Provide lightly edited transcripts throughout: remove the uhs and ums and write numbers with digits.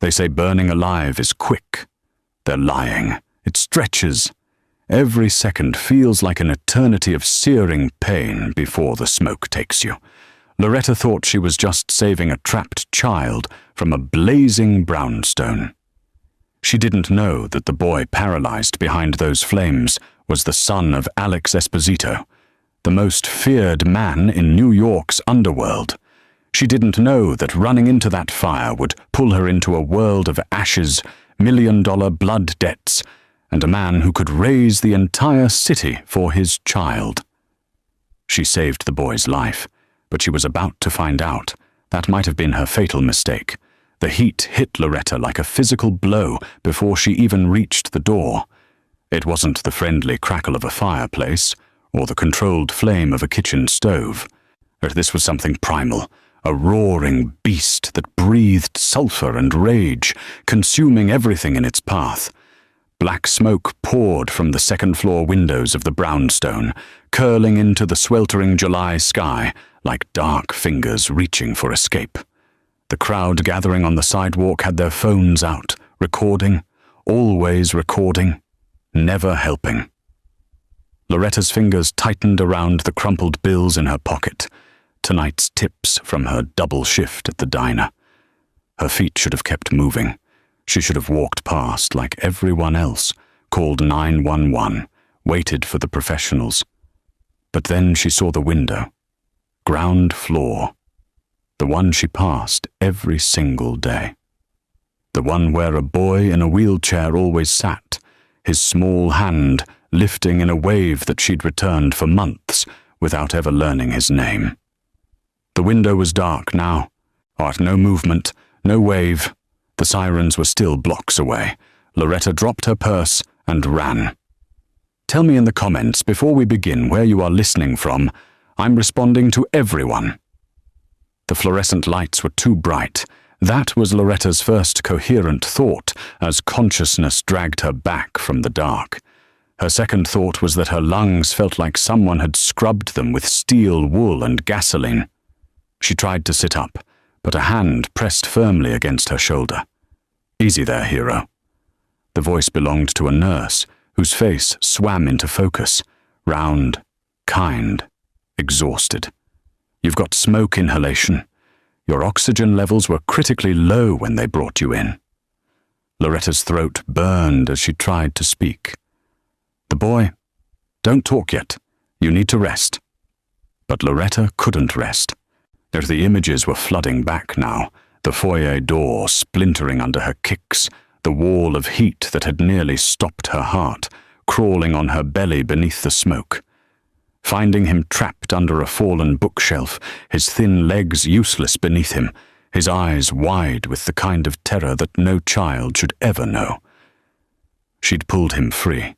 They say burning alive is quick. They're lying. It stretches. Every second feels like an eternity of searing pain before the smoke takes you. Loretta thought she was just saving a trapped child from a blazing brownstone. She didn't know that the boy paralyzed behind those flames was the son of Alex Esposito, the most feared man in New York's underworld. She didn't know that running into that fire would pull her into a world of ashes, million-dollar blood debts, and a man who could raise the entire city for his child. She saved the boy's life, but she was about to find out that might have been her fatal mistake. The heat hit Loretta like a physical blow before she even reached the door. It wasn't the friendly crackle of a fireplace or the controlled flame of a kitchen stove. This was something primal, a roaring beast that breathed sulfur and rage, consuming everything in its path. Black smoke poured from the second-floor windows of the brownstone, curling into the sweltering July sky like dark fingers reaching for escape. The crowd gathering on the sidewalk had their phones out, recording, always recording, never helping. Loretta's fingers tightened around the crumpled bills in her pocket, tonight's tips from her double shift at the diner. Her feet should have kept moving. She should have walked past like everyone else, called 911, waited for the professionals. But then she saw the window. Ground floor. The one she passed every single day. The one where a boy in a wheelchair always sat, his small hand lifting in a wave that she'd returned for months without ever learning his name. The window was dark now. No movement, no wave. The sirens were still blocks away. Loretta dropped her purse and ran. Tell me in the comments before we begin where you are listening from. I'm responding to everyone. The fluorescent lights were too bright. That was Loretta's first coherent thought as consciousness dragged her back from the dark. Her second thought was that her lungs felt like someone had scrubbed them with steel wool and gasoline. She tried to sit up, but a hand pressed firmly against her shoulder. Easy there, hero. The voice belonged to a nurse whose face swam into focus, round, kind, exhausted. You've got smoke inhalation. Your oxygen levels were critically low when they brought you in. Loretta's throat burned as she tried to speak. The boy, don't talk yet. You need to rest. But Loretta couldn't rest. The images were flooding back now, the foyer door splintering under her kicks, the wall of heat that had nearly stopped her heart, crawling on her belly beneath the smoke. Finding him trapped under a fallen bookshelf, his thin legs useless beneath him, his eyes wide with the kind of terror that no child should ever know. She'd pulled him free.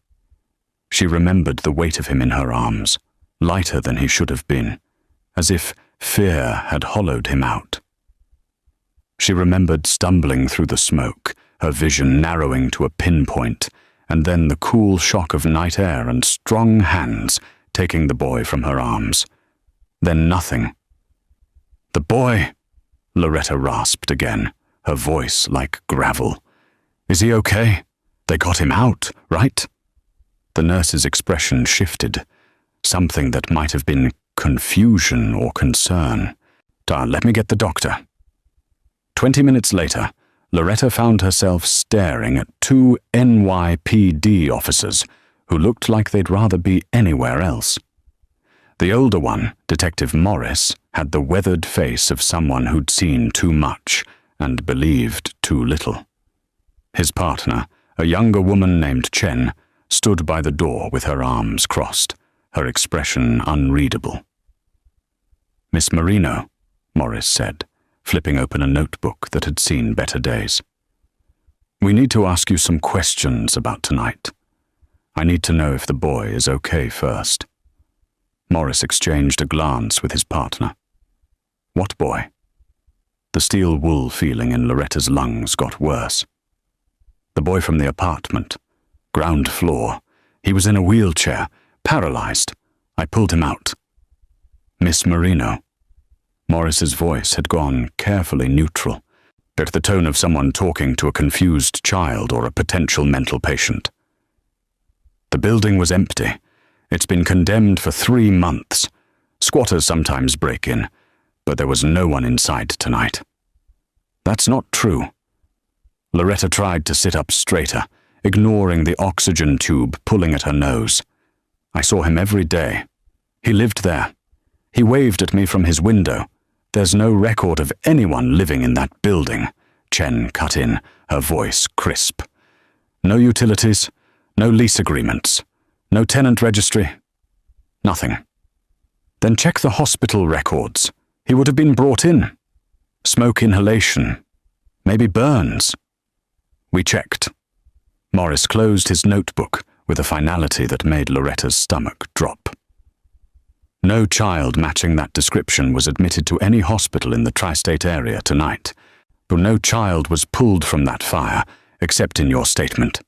She remembered the weight of him in her arms, lighter than he should have been, as if fear had hollowed him out. She remembered stumbling through the smoke, her vision narrowing to a pinpoint, and then the cool shock of night air and strong hands taking the boy from her arms. Then nothing. The boy, Loretta rasped again, her voice like gravel. Is he okay? They got him out, right? The nurse's expression shifted, something that might have been confusion or concern. Let me get the doctor. 20 minutes later, Loretta found herself staring at two NYPD officers who looked like they'd rather be anywhere else. The older one, Detective Morris, had the weathered face of someone who'd seen too much and believed too little. His partner, a younger woman named Chen, stood by the door with her arms crossed, her expression unreadable. Miss Marino, Morris said, flipping open a notebook that had seen better days. We need to ask you some questions about tonight. I need to know if the boy is okay first. Morris exchanged a glance with his partner. What boy? The steel wool feeling in Loretta's lungs got worse. The boy from the apartment. Ground floor. He was in a wheelchair, paralyzed. I pulled him out. Miss Marino. Morris's voice had gone carefully neutral. but the tone of someone talking to a confused child or a potential mental patient. The building was empty. It's been condemned for 3 months. Squatters sometimes break in, but there was no one inside tonight. That's not true. Loretta tried to sit up straighter, ignoring the oxygen tube pulling at her nose. I saw him every day. He lived there. He waved at me from his window. There's no record of anyone living in that building, Chen cut in, her voice crisp. No utilities, no lease agreements, no tenant registry, nothing. Then check the hospital records. He would have been brought in. Smoke inhalation, maybe burns. We checked. Morris closed his notebook with a finality that made Loretta's stomach drop. No child matching that description was admitted to any hospital in the tri-state area tonight, but no child was pulled from that fire, except in your statement.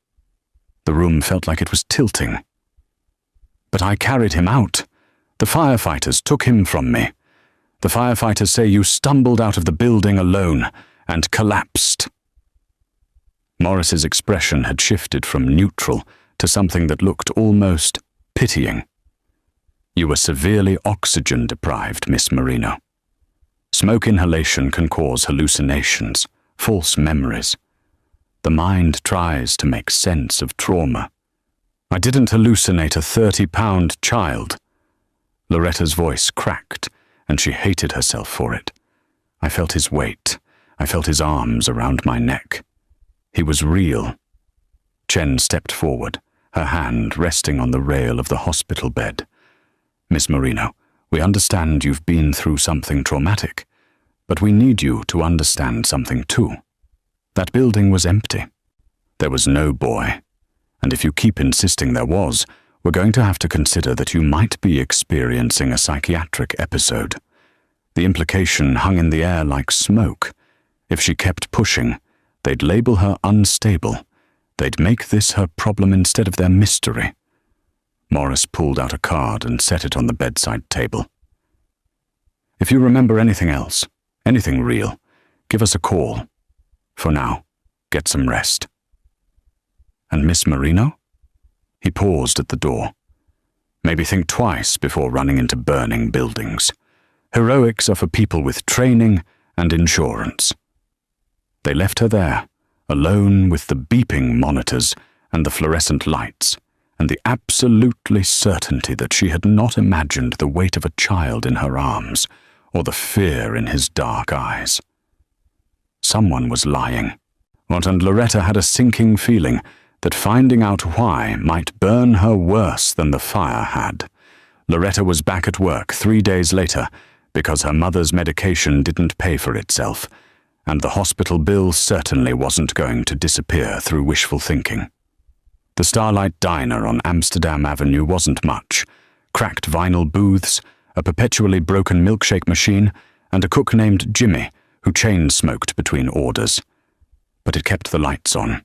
The room felt like it was tilting. But I carried him out. The firefighters took him from me. The firefighters say you stumbled out of the building alone and collapsed. Morris's expression had shifted from neutral to something that looked almost pitying. You were severely oxygen deprived, Miss Marino. Smoke inhalation can cause hallucinations, false memories. The mind tries to make sense of trauma. I didn't hallucinate a 30-pound child. Loretta's voice cracked, and she hated herself for it. I felt his weight. I felt his arms around my neck. He was real. Chen stepped forward, her hand resting on the rail of the hospital bed. Miss Marino, we understand you've been through something traumatic, but we need you to understand something too. That building was empty. There was no boy, and if you keep insisting there was, we're going to have to consider that you might be experiencing a psychiatric episode. The implication hung in the air like smoke. If she kept pushing, they'd label her unstable. They'd make this her problem instead of their mystery. Morris pulled out a card and set it on the bedside table. If you remember anything else, anything real, give us a call. For now, get some rest. And Miss Marino? He paused at the door. Maybe think twice before running into burning buildings. Heroics are for people with training and insurance. They left her there, alone with the beeping monitors and the fluorescent lights, and the absolutely certainty that she had not imagined the weight of a child in her arms, or the fear in his dark eyes. Someone was lying, and Loretta had a sinking feeling that finding out why might burn her worse than the fire had. Loretta was back at work 3 days later because her mother's medication didn't pay for itself, and the hospital bill certainly wasn't going to disappear through wishful thinking. The Starlight Diner on Amsterdam Avenue wasn't much. Cracked vinyl booths, a perpetually broken milkshake machine, and a cook named Jimmy who chain-smoked between orders. But it kept the lights on.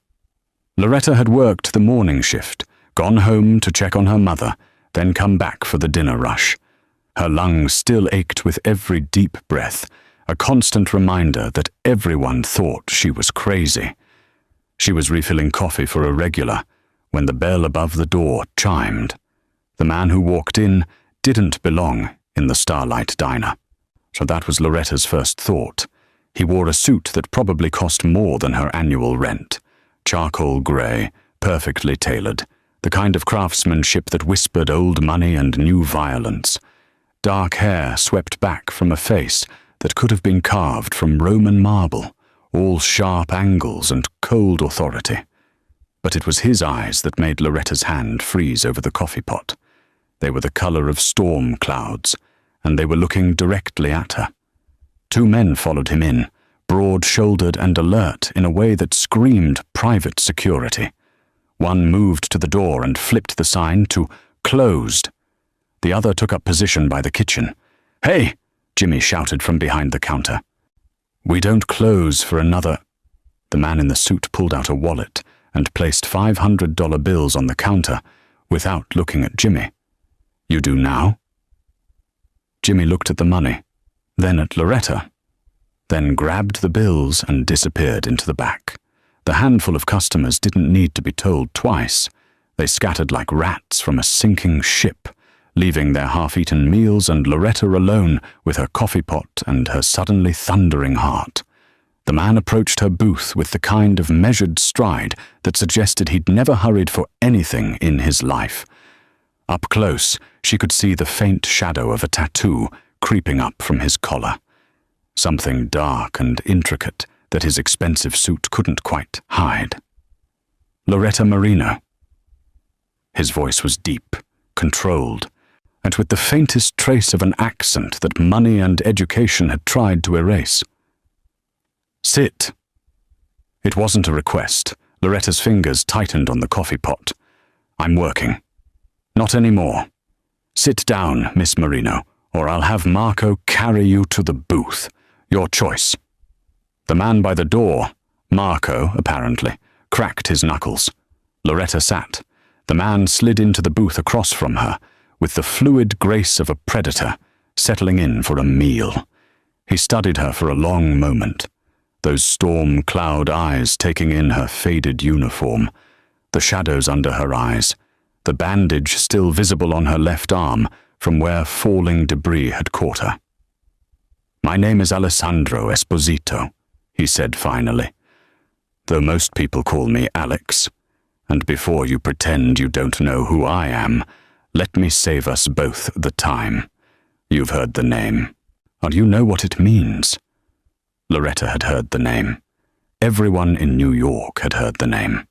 Loretta had worked the morning shift, gone home to check on her mother, then come back for the dinner rush. Her lungs still ached with every deep breath, a constant reminder that everyone thought she was crazy. She was refilling coffee for a regular when the bell above the door chimed. The man who walked in didn't belong in the Starlight Diner. So that was Loretta's first thought. He wore a suit that probably cost more than her annual rent. Charcoal grey, perfectly tailored, the kind of craftsmanship that whispered old money and new violence. Dark hair swept back from a face that could have been carved from Roman marble, all sharp angles and cold authority. But it was his eyes that made Loretta's hand freeze over the coffee pot. They were the colour of storm clouds, and they were looking directly at her. 2 men followed him in, broad-shouldered and alert in a way that screamed private security. One moved to the door and flipped the sign to "Closed." The other took up position by the kitchen. "Hey!" Jimmy shouted from behind the counter. "We don't close for another—" The man in the suit pulled out a wallet and placed $500 bills on the counter without looking at Jimmy. "You do now?" Jimmy looked at the money, then at Loretta. then grabbed the bills and disappeared into the back. The handful of customers didn't need to be told twice. They scattered like rats from a sinking ship, leaving their half-eaten meals and Loretta alone with her coffee pot and her suddenly thundering heart. The man approached her booth with the kind of measured stride that suggested he'd never hurried for anything in his life. Up close, she could see the faint shadow of a tattoo creeping up from his collar. Something dark and intricate that his expensive suit couldn't quite hide. Loretta Marino. His voice was deep, controlled, and with the faintest trace of an accent that money and education had tried to erase. Sit. It wasn't a request. Loretta's fingers tightened on the coffee pot. I'm working. Not anymore. Sit down, Miss Marino, or I'll have Marco carry you to the booth. Your choice. The man by the door, Marco, apparently, cracked his knuckles. Loretta sat. The man slid into the booth across from her, with the fluid grace of a predator, settling in for a meal. He studied her for a long moment, those storm cloud eyes taking in her faded uniform, the shadows under her eyes, the bandage still visible on her left arm from where falling debris had caught her. My name is Alessandro Esposito, he said finally, though most people call me Alex, and before you pretend you don't know who I am, let me save us both the time. You've heard the name, and you know what it means. Loretta had heard the name. Everyone in New York had heard the name.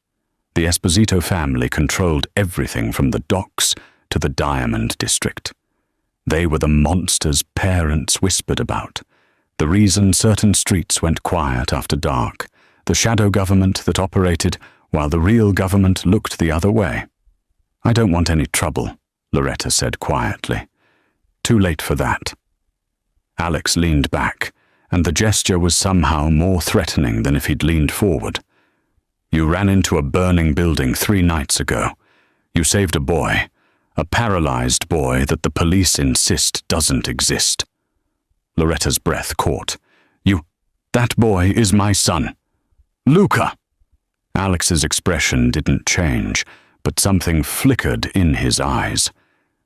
The Esposito family controlled everything from the docks to the Diamond District. They were the monsters parents whispered about, the reason certain streets went quiet after dark, the shadow government that operated while the real government looked the other way. I don't want any trouble, Loretta said quietly. Too late for that. Alex leaned back, and the gesture was somehow more threatening than if he'd leaned forward. You ran into a burning building 3 nights ago. You saved a boy, a paralyzed boy that the police insist doesn't exist. Loretta's breath caught. That boy is my son. Luca! Alex's expression didn't change, but something flickered in his eyes.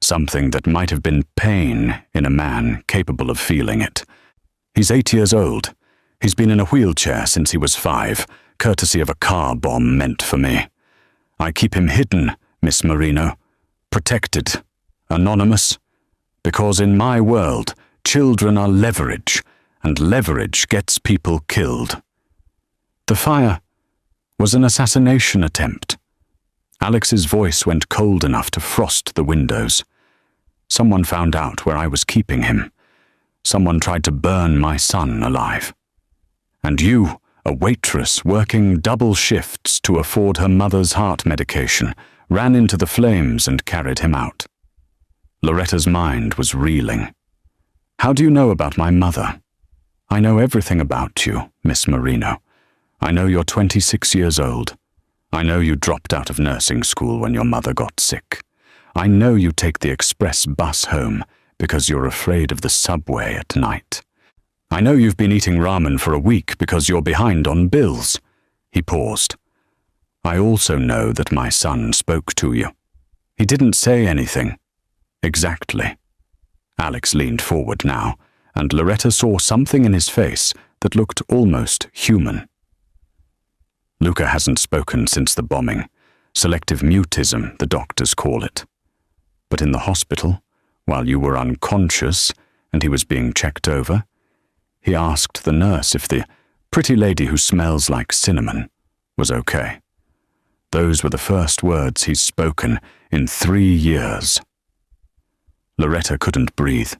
Something that might have been pain in a man capable of feeling it. He's 8 years old. He's been in a wheelchair since he was 5, courtesy of a car bomb meant for me. I keep him hidden, Miss Marino. Protected. Anonymous. Because in my world, children are leverage, and leverage gets people killed. The fire was an assassination attempt. Alex's voice went cold enough to frost the windows. Someone found out where I was keeping him. Someone tried to burn my son alive. And you, a waitress working double shifts to afford her mother's heart medication, ran into the flames and carried him out. Loretta's mind was reeling. How do you know about my mother? I know everything about you, Miss Marino. I know you're 26 years old. I know you dropped out of nursing school when your mother got sick. I know you take the express bus home because you're afraid of the subway at night. I know you've been eating ramen for a week because you're behind on bills. He paused. I also know that my son spoke to you. He didn't say anything. Exactly. Alex leaned forward now, and Loretta saw something in his face that looked almost human. Luca hasn't spoken since the bombing. Selective mutism, the doctors call it. But in the hospital, while you were unconscious and he was being checked over, he asked the nurse if the pretty lady who smells like cinnamon was okay. Those were the first words he's spoken in 3 years. Loretta couldn't breathe.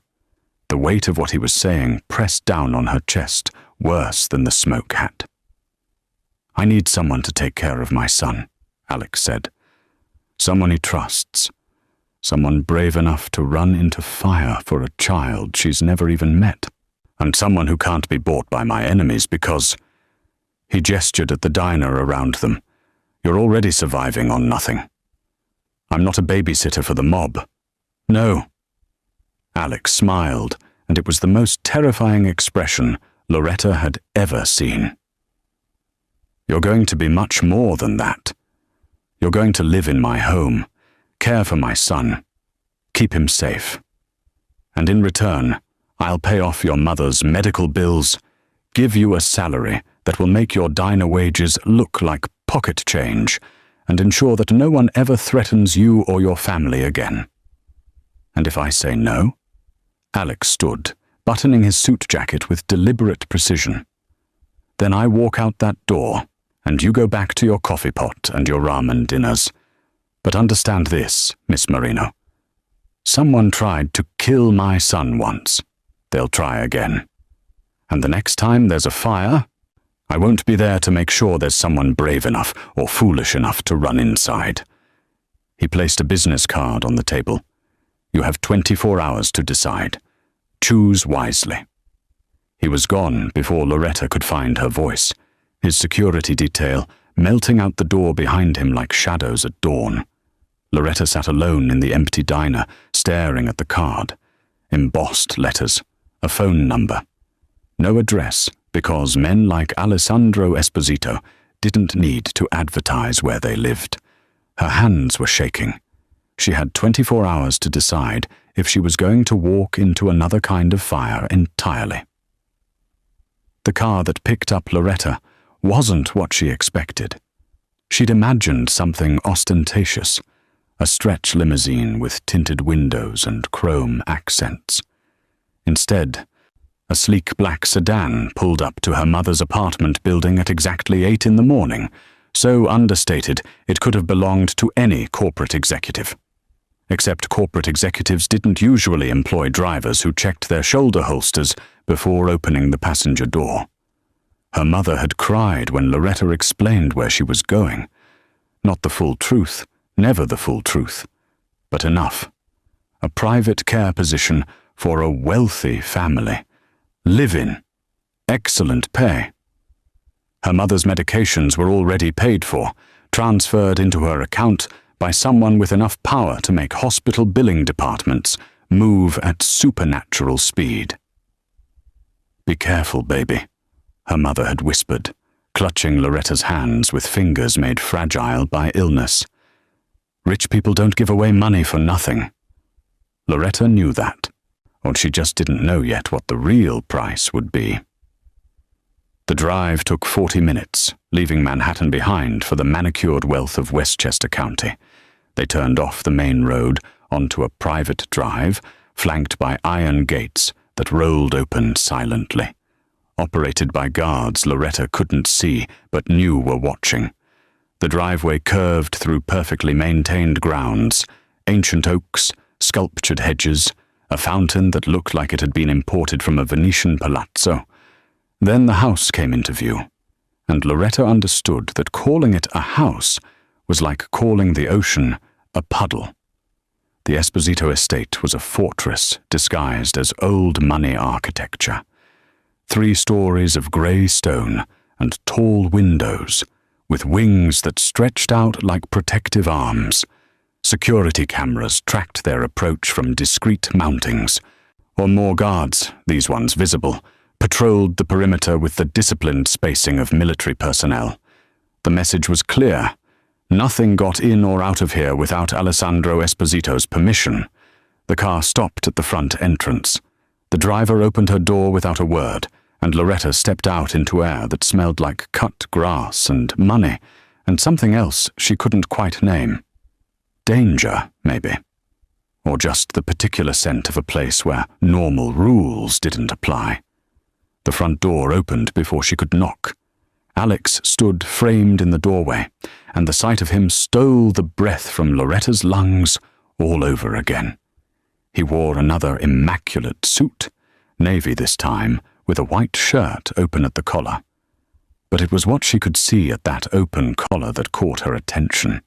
The weight of what he was saying pressed down on her chest, worse than the smoke had. I need someone to take care of my son, Alex said. Someone he trusts. Someone brave enough to run into fire for a child she's never even met. And someone who can't be bought by my enemies because... He gestured at the diner around them. You're already surviving on nothing. I'm not a babysitter for the mob. No. Alex smiled, and it was the most terrifying expression Loretta had ever seen. "You're going to be much more than that. You're going to live in my home, care for my son, keep him safe. And in return, I'll pay off your mother's medical bills, give you a salary that will make your diner wages look like pocket change, and ensure that no one ever threatens you or your family again. And if I say no?" Alex stood, buttoning his suit jacket with deliberate precision. "Then I walk out that door, and you go back to your coffee pot and your ramen dinners. But understand this, Miss Marino. Someone tried to kill my son once. They'll try again. And the next time there's a fire, I won't be there to make sure there's someone brave enough or foolish enough to run inside." He placed a business card on the table. "You have 24 hours to decide. Choose wisely." He was gone before Loretta could find her voice, his security detail melting out the door behind him like shadows at dawn. Loretta sat alone in the empty diner, staring at the card. Embossed letters, a phone number. No address, because men like Alessandro Esposito didn't need to advertise where they lived. Her hands were shaking. She had 24 hours to decide if she was going to walk into another kind of fire entirely. The car that picked up Loretta wasn't what she expected. She'd imagined something ostentatious, a stretch limousine with tinted windows and chrome accents. Instead, a sleek black sedan pulled up to her mother's apartment building at exactly 8 in the morning, so understated it could have belonged to any corporate executive. Except corporate executives didn't usually employ drivers who checked their shoulder holsters before opening the passenger door. Her mother had cried when Loretta explained where she was going. Not the full truth, never the full truth, but enough. A private care position for a wealthy family. Live-in. Excellent pay. Her mother's medications were already paid for, transferred into her account by someone with enough power to make hospital billing departments move at supernatural speed. "Be careful, baby," her mother had whispered, clutching Loretta's hands with fingers made fragile by illness. "Rich people don't give away money for nothing." Loretta knew that, or she just didn't know yet what the real price would be. The drive took 40 minutes, leaving Manhattan behind for the manicured wealth of Westchester County. They turned off the main road onto a private drive, flanked by iron gates that rolled open silently. Operated by guards Loretta couldn't see but knew were watching. The driveway curved through perfectly maintained grounds, ancient oaks, sculptured hedges, a fountain that looked like it had been imported from a Venetian palazzo. Then the house came into view, and Loretta understood that calling it a house was like calling the ocean a puddle. The Esposito estate was a fortress disguised as old money architecture. 3 stories of grey stone and tall windows, with wings that stretched out like protective arms. Security cameras tracked their approach from discreet mountings, or more guards, these ones visible, patrolled the perimeter with the disciplined spacing of military personnel. The message was clear. Nothing got in or out of here without Alessandro Esposito's permission. The car stopped at the front entrance. The driver opened her door without a word, and Loretta stepped out into air that smelled like cut grass and money, and something else she couldn't quite name. Danger, maybe. Or just the particular scent of a place where normal rules didn't apply. The front door opened before she could knock. Alex stood framed in the doorway, and the sight of him stole the breath from Loretta's lungs all over again. He wore another immaculate suit, navy this time, with a white shirt open at the collar. But it was what she could see at that open collar that caught her attention.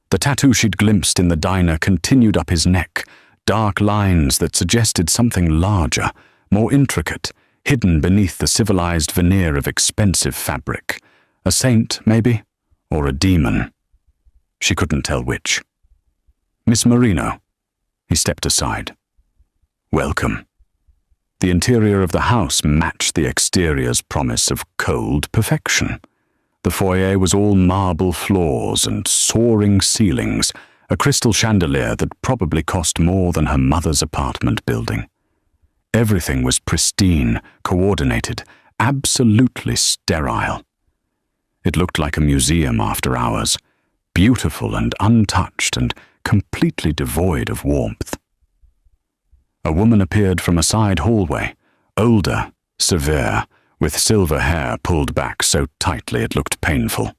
The tattoo she'd glimpsed in the diner continued up his neck, dark lines that suggested something larger, more intricate, hidden beneath the civilized veneer of expensive fabric. A saint, maybe, or a demon. She couldn't tell which. "Miss Marino." He stepped aside. "Welcome." The interior of the house matched the exterior's promise of cold perfection. The foyer was all marble floors and soaring ceilings, a crystal chandelier that probably cost more than her mother's apartment building. Everything was pristine, coordinated, absolutely sterile. It looked like a museum after hours, beautiful and untouched and completely devoid of warmth. A woman appeared from a side hallway, older, severe, with silver hair pulled back so tightly it looked painful.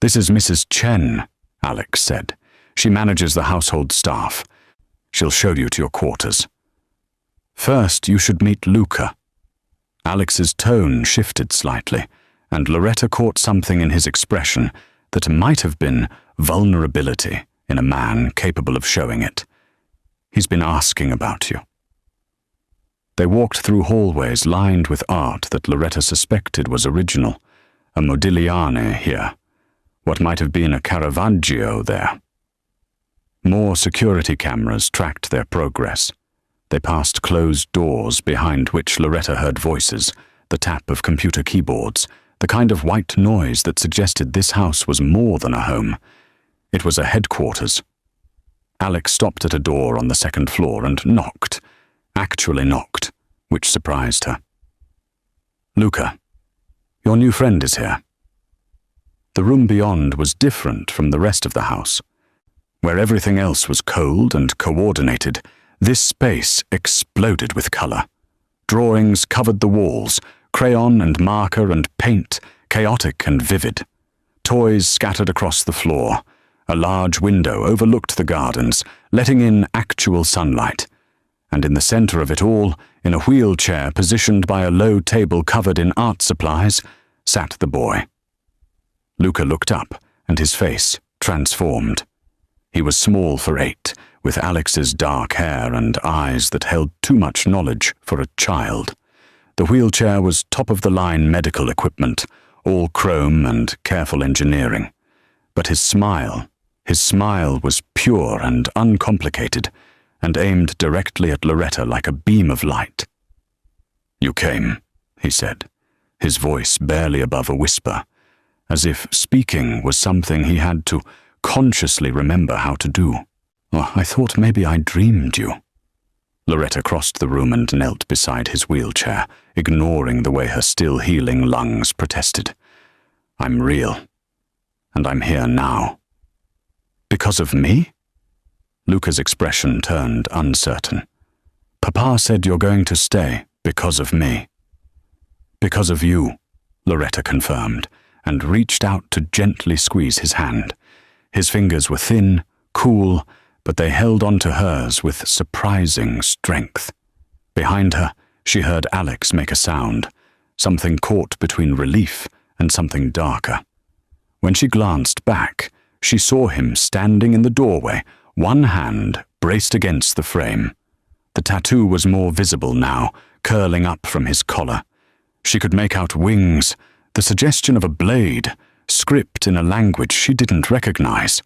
"This is Mrs. Chen," Alex said. "She manages the household staff. She'll show you to your quarters. First, you should meet Luca." Alex's tone shifted slightly, and Loretta caught something in his expression that might have been vulnerability in a man capable of showing it. "He's been asking about you." They walked through hallways lined with art that Loretta suspected was original, a Modigliani here, what might have been a Caravaggio there. More security cameras tracked their progress. They passed closed doors behind which Loretta heard voices, the tap of computer keyboards, the kind of white noise that suggested this house was more than a home. It was a headquarters. Alex stopped at a door on the second floor and knocked, actually knocked, which surprised her. "Luca, your new friend is here." The room beyond was different from the rest of the house. Where everything else was cold and coordinated, this space exploded with color. Drawings covered the walls, crayon and marker and paint, chaotic and vivid. Toys scattered across the floor. A large window overlooked the gardens, letting in actual sunlight. And in the center of it all, in a wheelchair positioned by a low table covered in art supplies, sat the boy. Luca looked up, and his face transformed. He was small for 8, with Alex's dark hair and eyes that held too much knowledge for a child. The wheelchair was top-of-the-line medical equipment, all chrome and careful engineering. But his smile was pure and uncomplicated, and aimed directly at Loretta like a beam of light. "You came," he said, his voice barely above a whisper, as if speaking was something he had to consciously remember how to do. "Oh, I thought maybe I dreamed you." Loretta crossed the room and knelt beside his wheelchair, ignoring the way her still-healing lungs protested. "I'm real, and I'm here now." "Because of me?" Luca's expression turned uncertain. "Papa said you're going to stay because of me." "Because of you," Loretta confirmed, and reached out to gently squeeze his hand. His fingers were thin, cool, but they held onto hers with surprising strength. Behind her, she heard Alex make a sound, something caught between relief and something darker. When she glanced back, she saw him standing in the doorway, one hand braced against the frame. The tattoo was more visible now, curling up from his collar. She could make out wings, the suggestion of a blade, script in a language she didn't recognize.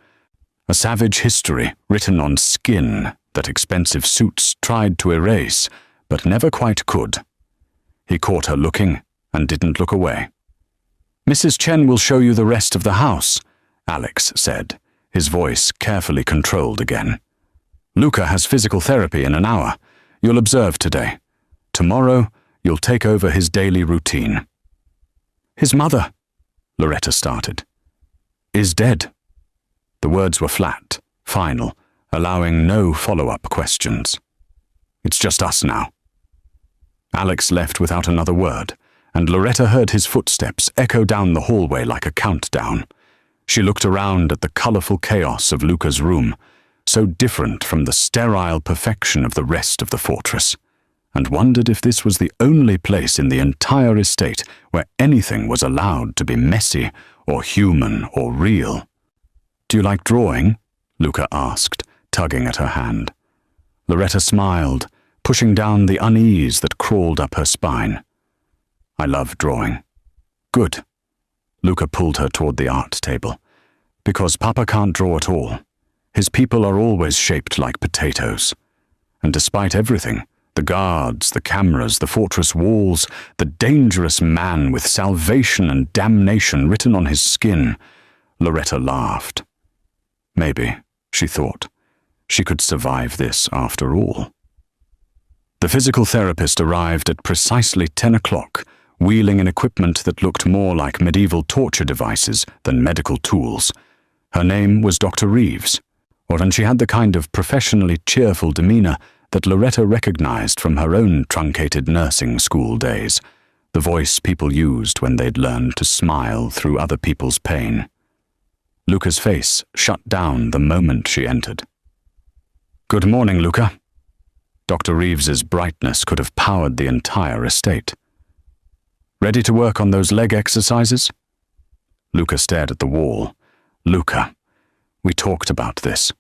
A savage history written on skin that expensive suits tried to erase, but never quite could. He caught her looking and didn't look away. "Mrs. Chen will show you the rest of the house," Alex said, his voice carefully controlled again. "Luca has physical therapy in an hour. You'll observe today. Tomorrow, you'll take over his daily routine." "His mother," Loretta started, "is dead." The words were flat, final, allowing no follow-up questions. "It's just us now." Alex left without another word, and Loretta heard his footsteps echo down the hallway like a countdown. She looked around at the colorful chaos of Luca's room, so different from the sterile perfection of the rest of the fortress, and wondered if this was the only place in the entire estate where anything was allowed to be messy or human or real. "Do you like drawing?" Luca asked, tugging at her hand. Loretta smiled, pushing down the unease that crawled up her spine. "I love drawing." "Good." Luca pulled her toward the art table. "Because Papa can't draw at all. His people are always shaped like potatoes. And despite everything, The guards, the cameras, the fortress walls, the dangerous man with salvation and damnation written on his skin. Loretta laughed. Maybe, she thought, she could survive this after all. The physical therapist arrived at precisely 10 o'clock, wheeling an equipment that looked more like medieval torture devices than medical tools. Her name was Dr. Reeves, and she had the kind of professionally cheerful demeanor that Loretta recognized from her own truncated nursing school days, the voice people used when they'd learned to smile through other people's pain. Luca's face shut down the moment she entered. "Good morning, Luca." Dr. Reeves's brightness could have powered the entire estate. "Ready to work on those leg exercises?" Luca stared at the wall. "Luca, we talked about this.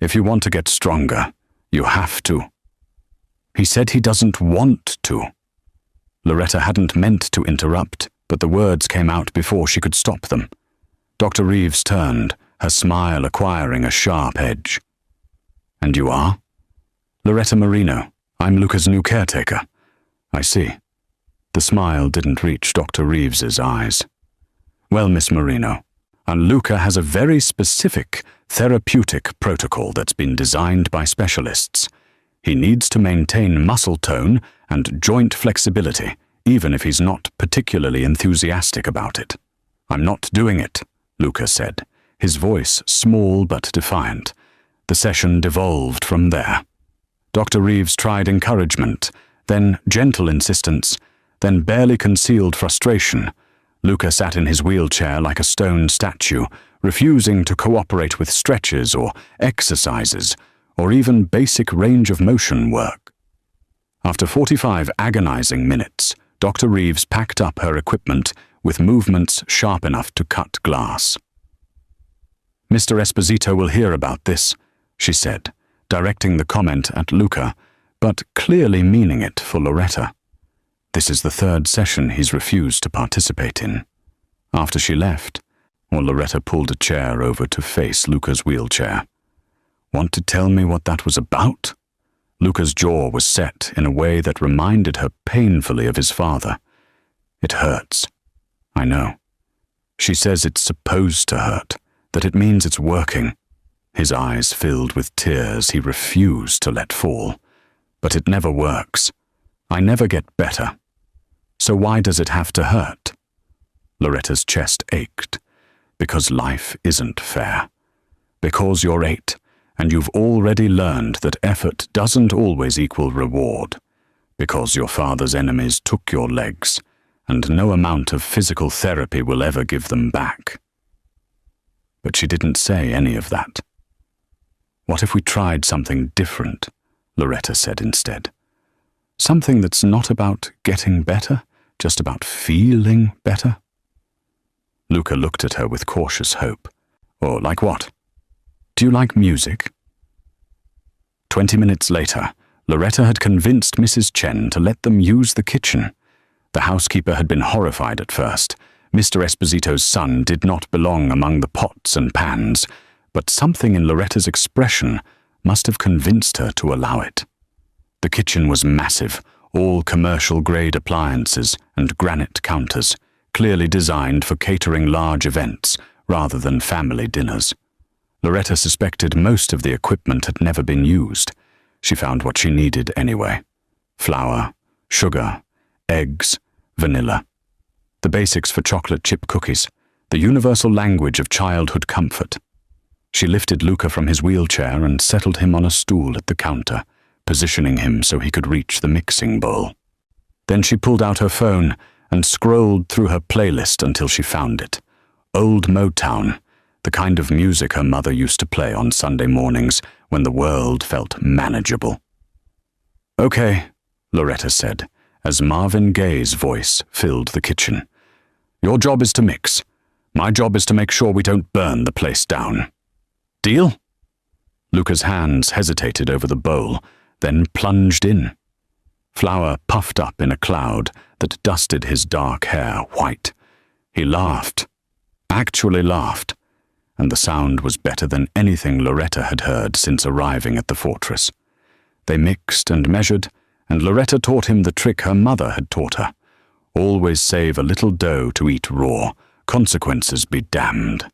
If you want to get stronger, you have to." He said he doesn't want to. Loretta hadn't meant to interrupt, but the words came out before she could stop them. Dr. Reeves turned, her smile acquiring a sharp edge. "And you are?" "Loretta Marino. I'm Luca's new caretaker." "I see." The smile didn't reach Dr. Reeves's eyes. "Well, Miss Marino, and Luca has a very specific therapeutic protocol that's been designed by specialists. He needs to maintain muscle tone and joint flexibility, even if he's not particularly enthusiastic about it." "I'm not doing it," Luca said, his voice small but defiant. The session devolved from there. Dr. Reeves tried encouragement, then gentle insistence, then barely concealed frustration. Luca sat in his wheelchair like a stone statue, refusing to cooperate with stretches or exercises, or even basic range of motion work. After 45 agonizing minutes, Dr. Reeves packed up her equipment with movements sharp enough to cut glass. "Mr. Esposito will hear about this," she said, directing the comment at Luca, but clearly meaning it for Loretta. This is the third session he's refused to participate in. After she left, Loretta pulled a chair over to face Luca's wheelchair. "Want to tell me what that was about?" Luca's jaw was set in a way that reminded her painfully of his father. "It hurts. I know. She says it's supposed to hurt, that it means it's working." His eyes filled with tears he refused to let fall. "But it never works. I never get better. So why does it have to hurt?" Loretta's chest ached. "Because life isn't fair. Because you're 8, and you've already learned that effort doesn't always equal reward. Because your father's enemies took your legs, and no amount of physical therapy will ever give them back." But she didn't say any of that. "What if we tried something different?" Loretta said instead. "Something that's not about getting better, just about feeling better?" Luca looked at her with cautious hope. "Or like what? Do you like music?" 20 minutes later, Loretta had convinced Mrs. Chen to let them use the kitchen. The housekeeper had been horrified at first. Mr. Esposito's son did not belong among the pots and pans, but something in Loretta's expression must have convinced her to allow it. The kitchen was massive, all commercial-grade appliances and granite counters, clearly designed for catering large events rather than family dinners. Loretta suspected most of the equipment had never been used. She found what she needed anyway: flour, sugar, eggs, vanilla. The basics for chocolate chip cookies, the universal language of childhood comfort. She lifted Luca from his wheelchair and settled him on a stool at the counter, positioning him so he could reach the mixing bowl. Then she pulled out her phone and scrolled through her playlist until she found it. Old Motown, the kind of music her mother used to play on Sunday mornings when the world felt manageable. "Okay," Loretta said, as Marvin Gaye's voice filled the kitchen. "Your job is to mix. My job is to make sure we don't burn the place down. Deal?" Luca's hands hesitated over the bowl, then plunged in. Flour puffed up in a cloud that dusted his dark hair white. He laughed, actually laughed, and the sound was better than anything Loretta had heard since arriving at the fortress. They mixed and measured, and Loretta taught him the trick her mother had taught her. Always save a little dough to eat raw, consequences be damned.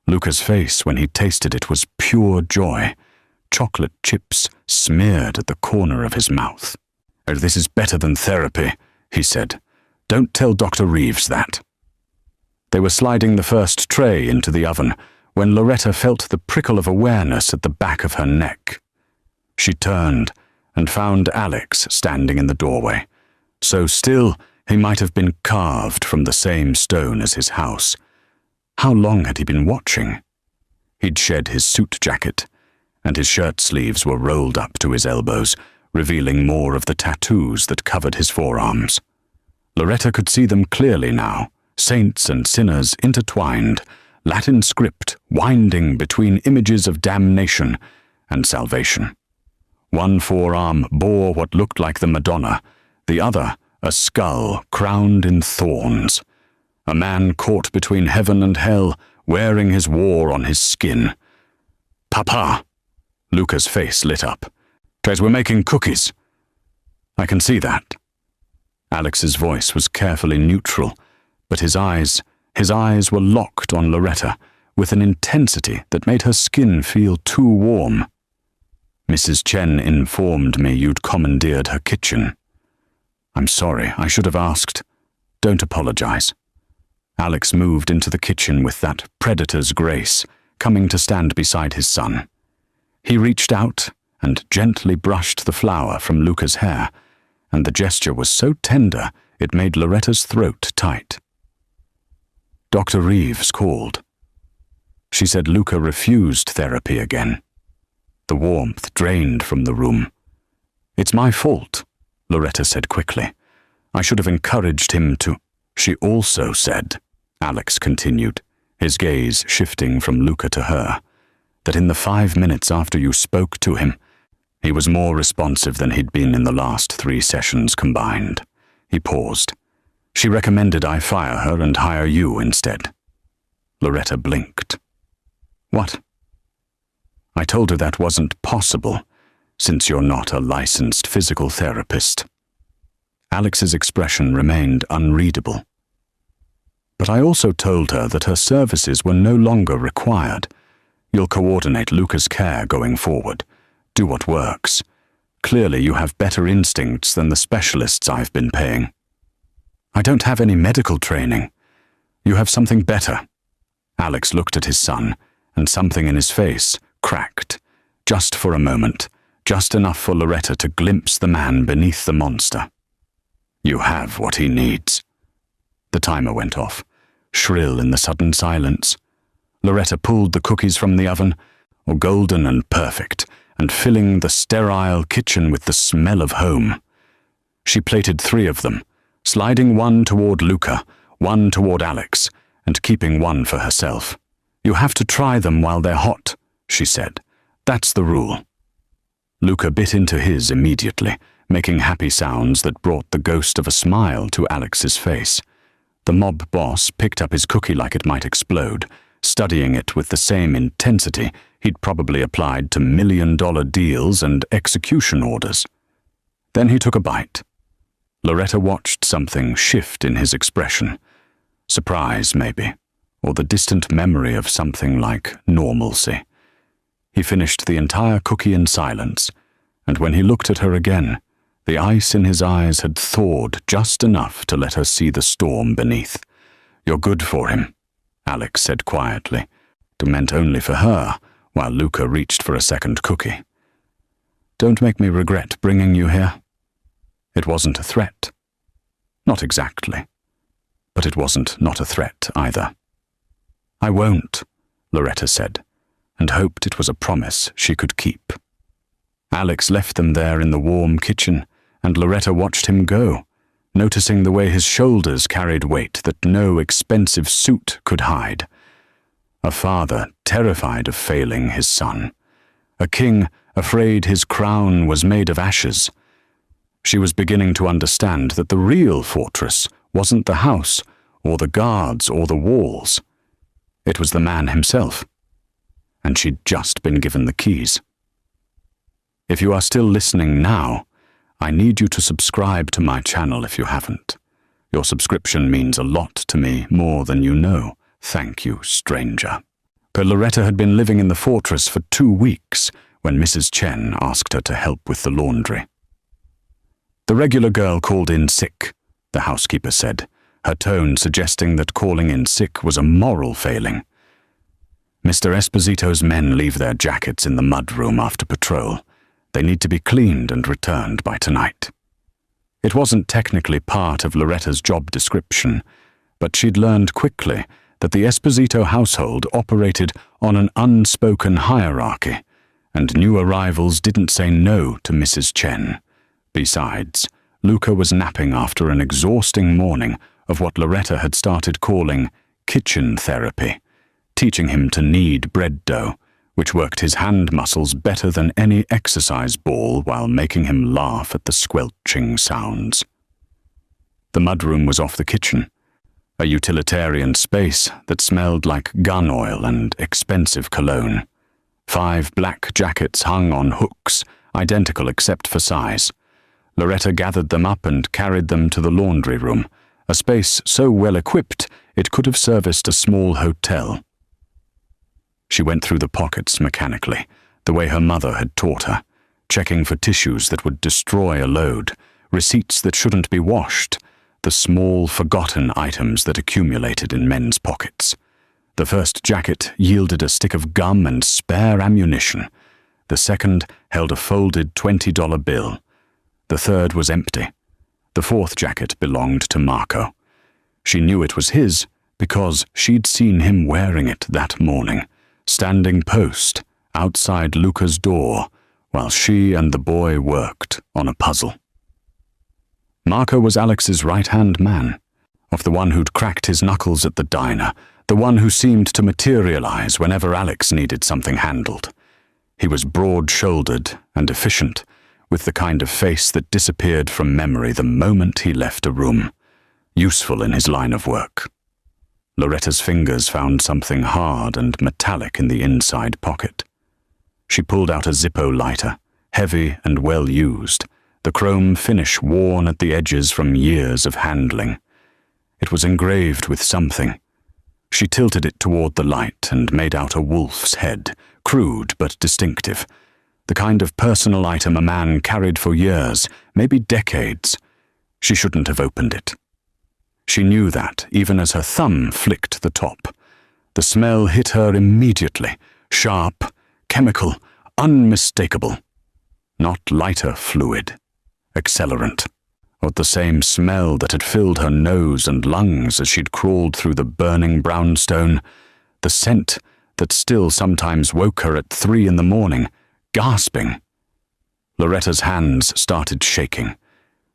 Luca's face when he tasted it was pure joy. Chocolate chips smeared at the corner of his mouth. "Oh, this is better than therapy," he said. "Don't tell Dr. Reeves that." They were sliding the first tray into the oven when Loretta felt the prickle of awareness at the back of her neck. She turned and found Alex standing in the doorway. So still, he might have been carved from the same stone as his house. How long had he been watching? He'd shed his suit jacket, and his shirt sleeves were rolled up to his elbows, revealing more of the tattoos that covered his forearms. Loretta could see them clearly now, saints and sinners intertwined, Latin script winding between images of damnation and salvation. One forearm bore what looked like the Madonna, the other a skull crowned in thorns. A man caught between heaven and hell, wearing his war on his skin. "Papa!" Luca's face lit up. "Trace, we're making cookies." "I can see that." Alex's voice was carefully neutral, but his eyes were locked on Loretta with an intensity that made her skin feel too warm. "Mrs. Chen informed me you'd commandeered her kitchen." "I'm sorry, I should have asked." "Don't apologize." Alex moved into the kitchen with that predator's grace, coming to stand beside his son. He reached out and gently brushed the flour from Luca's hair, and the gesture was so tender it made Loretta's throat tight. Dr. Reeves called. She said Luca refused therapy again. The warmth drained from the room. "It's my fault," Loretta said quickly. "I should have encouraged him to—" "She also said," Alex continued, his gaze shifting from Luca to her, "that in the 5 minutes after you spoke to him, he was more responsive than he'd been in the last 3 sessions combined." He paused. "She recommended I fire her and hire you instead." Loretta blinked. "What?" "I told her that wasn't possible, since you're not a licensed physical therapist." Alex's expression remained unreadable. "But I also told her that her services were no longer required. You'll coordinate Luca's care going forward. Do what works. Clearly you have better instincts than the specialists I've been paying." "I don't have any medical training." "You have something better." Alex looked at his son, and something in his face cracked, just for a moment, just enough for Loretta to glimpse the man beneath the monster. "You have what he needs." The timer went off, shrill in the sudden silence. Loretta pulled the cookies from the oven, golden and perfect, and filling the sterile kitchen with the smell of home. She plated 3 of them, sliding one toward Luca, one toward Alex, and keeping one for herself. "You have to try them while they're hot," she said. "That's the rule." Luca bit into his immediately, making happy sounds that brought the ghost of a smile to Alex's face. The mob boss picked up his cookie like it might explode, studying it with the same intensity he'd probably applied to million-dollar deals and execution orders. Then he took a bite. Loretta watched something shift in his expression. Surprise, maybe, or the distant memory of something like normalcy. He finished the entire cookie in silence, and when he looked at her again, the ice in his eyes had thawed just enough to let her see the storm beneath. "You're good for him," Alex said quietly, meant only for her, while Luca reached for a second cookie. "Don't make me regret bringing you here." It wasn't a threat. Not exactly. But it wasn't not a threat either. "I won't," Loretta said, and hoped it was a promise she could keep. Alex left them there in the warm kitchen, and Loretta watched him go, noticing the way his shoulders carried weight that no expensive suit could hide. A father terrified of failing his son. A king afraid his crown was made of ashes. She was beginning to understand that the real fortress wasn't the house, or the guards, or the walls. It was the man himself. And she'd just been given the keys. If you are still listening now, I need you to subscribe to my channel if you haven't. Your subscription means a lot to me, more than you know. Thank you, stranger. But Loretta had been living in the fortress for 2 weeks when Mrs. Chen asked her to help with the laundry. The regular girl called in sick, the housekeeper said, her tone suggesting that calling in sick was a moral failing. Mr. Esposito's men leave their jackets in the mudroom after patrol. They need to be cleaned and returned by tonight. It wasn't technically part of Loretta's job description, but she'd learned quickly that the Esposito household operated on an unspoken hierarchy, and new arrivals didn't say no to Mrs. Chen. Besides, Luca was napping after an exhausting morning of what Loretta had started calling kitchen therapy, teaching him to knead bread dough, which worked his hand muscles better than any exercise ball while making him laugh at the squelching sounds. The mudroom was off the kitchen, a utilitarian space that smelled like gun oil and expensive cologne. 5 black jackets hung on hooks, identical except for size. Loretta gathered them up and carried them to the laundry room, a space so well equipped it could have serviced a small hotel. She went through the pockets mechanically, the way her mother had taught her, checking for tissues that would destroy a load, receipts that shouldn't be washed, the small, forgotten items that accumulated in men's pockets. The first jacket yielded a stick of gum and spare ammunition. The second held a folded $20 bill. The third was empty. The fourth jacket belonged to Marco. She knew it was his because she'd seen him wearing it that morning, standing post outside Luca's door while she and the boy worked on a puzzle. Marco was Alex's right-hand man, of the one who'd cracked his knuckles at the diner, the one who seemed to materialize whenever Alex needed something handled. He was broad-shouldered and efficient, with the kind of face that disappeared from memory the moment he left a room, useful in his line of work. Loretta's fingers found something hard and metallic in the inside pocket. She pulled out a Zippo lighter, heavy and well used, the chrome finish worn at the edges from years of handling. It was engraved with something. She tilted it toward the light and made out a wolf's head, crude but distinctive, the kind of personal item a man carried for years, maybe decades. She shouldn't have opened it. She knew that, even as her thumb flicked the top. The smell hit her immediately, sharp, chemical, unmistakable. Not lighter fluid, accelerant, or the same smell that had filled her nose and lungs as she'd crawled through the burning brownstone, the scent that still sometimes woke her at 3 a.m, gasping. Loretta's hands started shaking.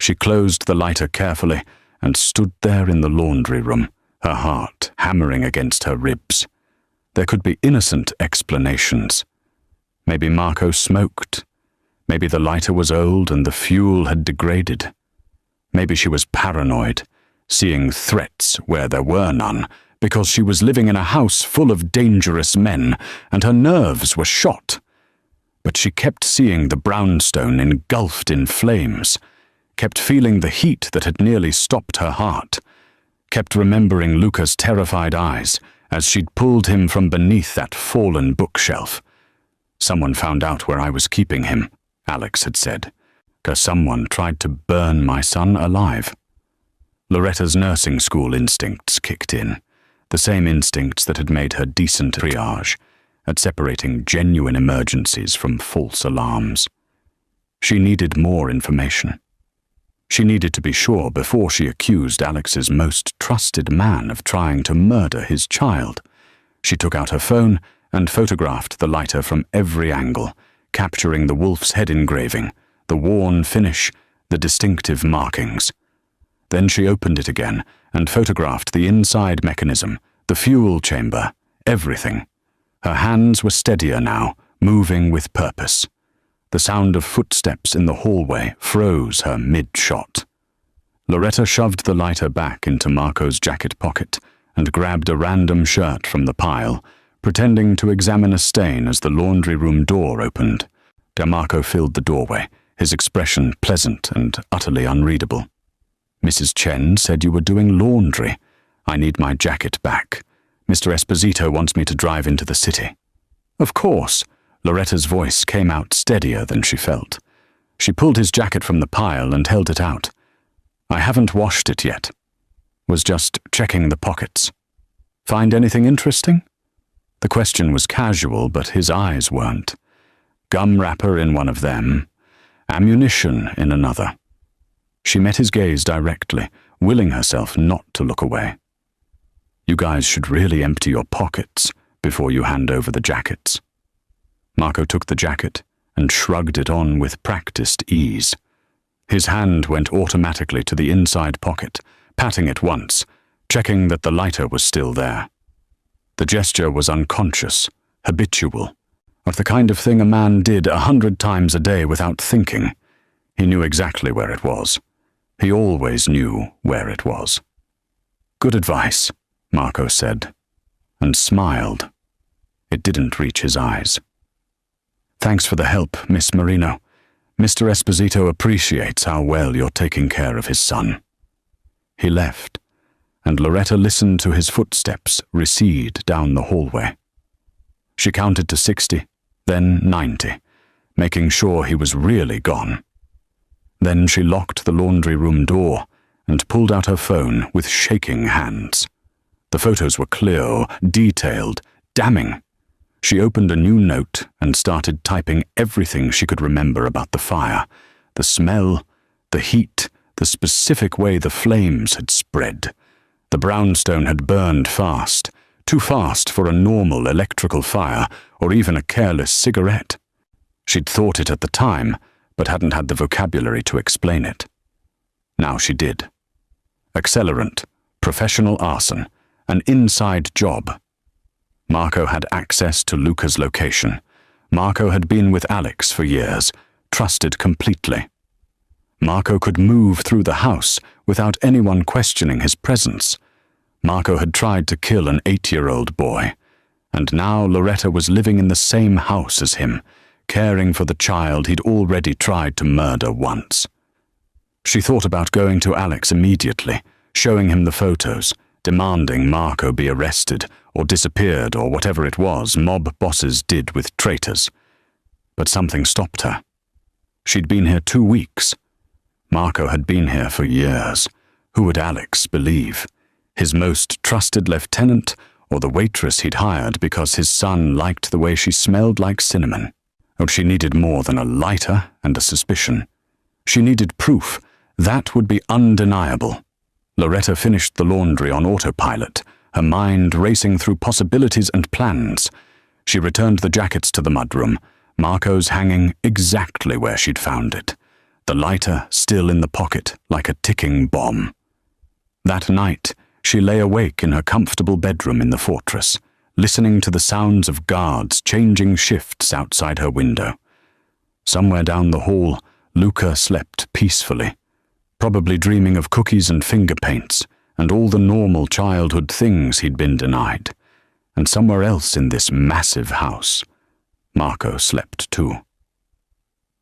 She closed the lighter carefully and stood there in the laundry room, her heart hammering against her ribs. There could be innocent explanations. Maybe Marco smoked. Maybe the lighter was old and the fuel had degraded. Maybe she was paranoid, seeing threats where there were none, because she was living in a house full of dangerous men and her nerves were shot. But she kept seeing the brownstone engulfed in flames, kept feeling the heat that had nearly stopped her heart, kept remembering Luca's terrified eyes as she'd pulled him from beneath that fallen bookshelf. "Someone found out where I was keeping him," Alex had said, "'cause someone tried to burn my son alive." Loretta's nursing school instincts kicked in, the same instincts that had made her decent at triage, at separating genuine emergencies from false alarms. She needed more information. She needed to be sure before she accused Alex's most trusted man of trying to murder his child. She took out her phone and photographed the lighter from every angle, capturing the wolf's head engraving, the worn finish, the distinctive markings. Then she opened it again and photographed the inside mechanism, the fuel chamber, everything. Her hands were steadier now, moving with purpose. The sound of footsteps in the hallway froze her mid-shot. Loretta shoved the lighter back into Marco's jacket pocket and grabbed a random shirt from the pile, pretending to examine a stain as the laundry room door opened. Marco filled the doorway, his expression pleasant and utterly unreadable. "Mrs. Chen said you were doing laundry. I need my jacket back. Mr. Esposito wants me to drive into the city." "Of course." Loretta's voice came out steadier than she felt. She pulled his jacket from the pile and held it out. "I haven't washed it yet. Was just checking the pockets. Find anything interesting?" The question was casual, but his eyes weren't. Gum wrapper in one of them, ammunition in another. She met his gaze directly, willing herself not to look away. "You guys should really empty your pockets before you hand over the jackets." Marco took the jacket and shrugged it on with practiced ease. His hand went automatically to the inside pocket, patting it once, checking that the lighter was still there. The gesture was unconscious, habitual, of the kind of thing a man did 100 times a day without thinking. He knew exactly where it was. He always knew where it was. "Good advice," Marco said, and smiled. It didn't reach his eyes. "Thanks for the help, Miss Marino. Mr. Esposito appreciates how well you're taking care of his son." He left, and Loretta listened to his footsteps recede down the hallway. She counted to 60, then 90, making sure he was really gone. Then she locked the laundry room door and pulled out her phone with shaking hands. The photos were clear, detailed, damning. She opened a new note and started typing everything she could remember about the fire, the smell, the heat, the specific way the flames had spread. The brownstone had burned fast, too fast for a normal electrical fire or even a careless cigarette. She'd thought it at the time, but hadn't had the vocabulary to explain it. Now she did. Accelerant, professional arson, an inside job. Marco had access to Luca's location. Marco had been with Alex for years, trusted completely. Marco could move through the house without anyone questioning his presence. Marco had tried to kill an 8-year-old boy, and now Loretta was living in the same house as him, caring for the child he'd already tried to murder once. She thought about going to Alex immediately, showing him the photos, demanding Marco be arrested or disappeared or whatever it was mob bosses did with traitors. But something stopped her. She'd been here 2 weeks. Marco had been here for years. Who would Alex believe? His most trusted lieutenant or the waitress he'd hired because his son liked the way she smelled like cinnamon? Oh, she needed more than a lighter and a suspicion. She needed proof. That would be undeniable. Loretta finished the laundry on autopilot, her mind racing through possibilities and plans. She returned the jackets to the mudroom, Marco's hanging exactly where she'd found it, the lighter still in the pocket like a ticking bomb. That night, she lay awake in her comfortable bedroom in the fortress, listening to the sounds of guards changing shifts outside her window. Somewhere down the hall, Luca slept peacefully, probably dreaming of cookies and finger paints and all the normal childhood things he'd been denied. And somewhere else in this massive house, Marco slept too.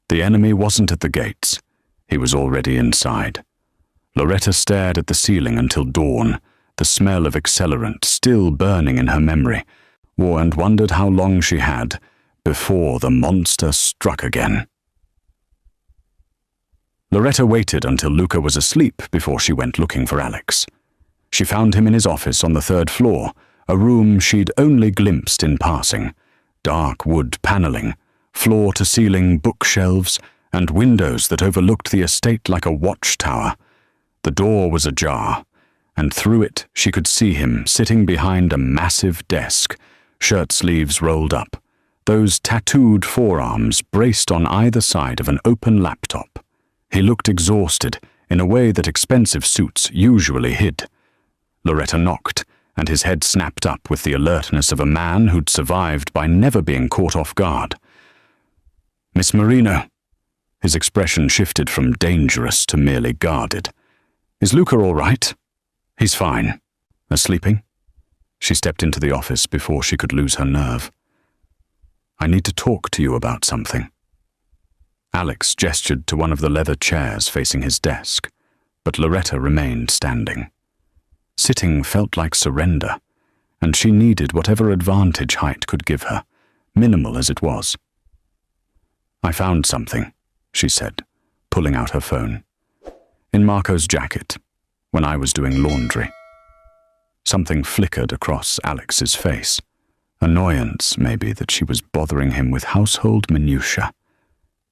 The enemy wasn't at the gates. He was already inside. Loretta stared at the ceiling until dawn, the smell of accelerant still burning in her memory, and wondered how long she had before the monster struck again. Loretta waited until Luca was asleep before she went looking for Alex. She found him in his office on the 3rd floor, a room she'd only glimpsed in passing. Dark wood paneling, floor-to-ceiling bookshelves, and windows that overlooked the estate like a watchtower. The door was ajar, and through it she could see him sitting behind a massive desk, shirt sleeves rolled up, those tattooed forearms braced on either side of an open laptop. He looked exhausted in a way that expensive suits usually hid. Loretta knocked, and his head snapped up with the alertness of a man who'd survived by never being caught off guard. "Miss Marino." His expression shifted from dangerous to merely guarded. "Is Luca all right?" "He's fine." "Sleeping?" She stepped into the office before she could lose her nerve. "I need to talk to you about something." Alex gestured to one of the leather chairs facing his desk, but Loretta remained standing. Sitting felt like surrender, and she needed whatever advantage height could give her, minimal as it was. "I found something," she said, pulling out her phone. "In Marco's jacket, when I was doing laundry." Something flickered across Alex's face. Annoyance, maybe, that she was bothering him with household minutiae.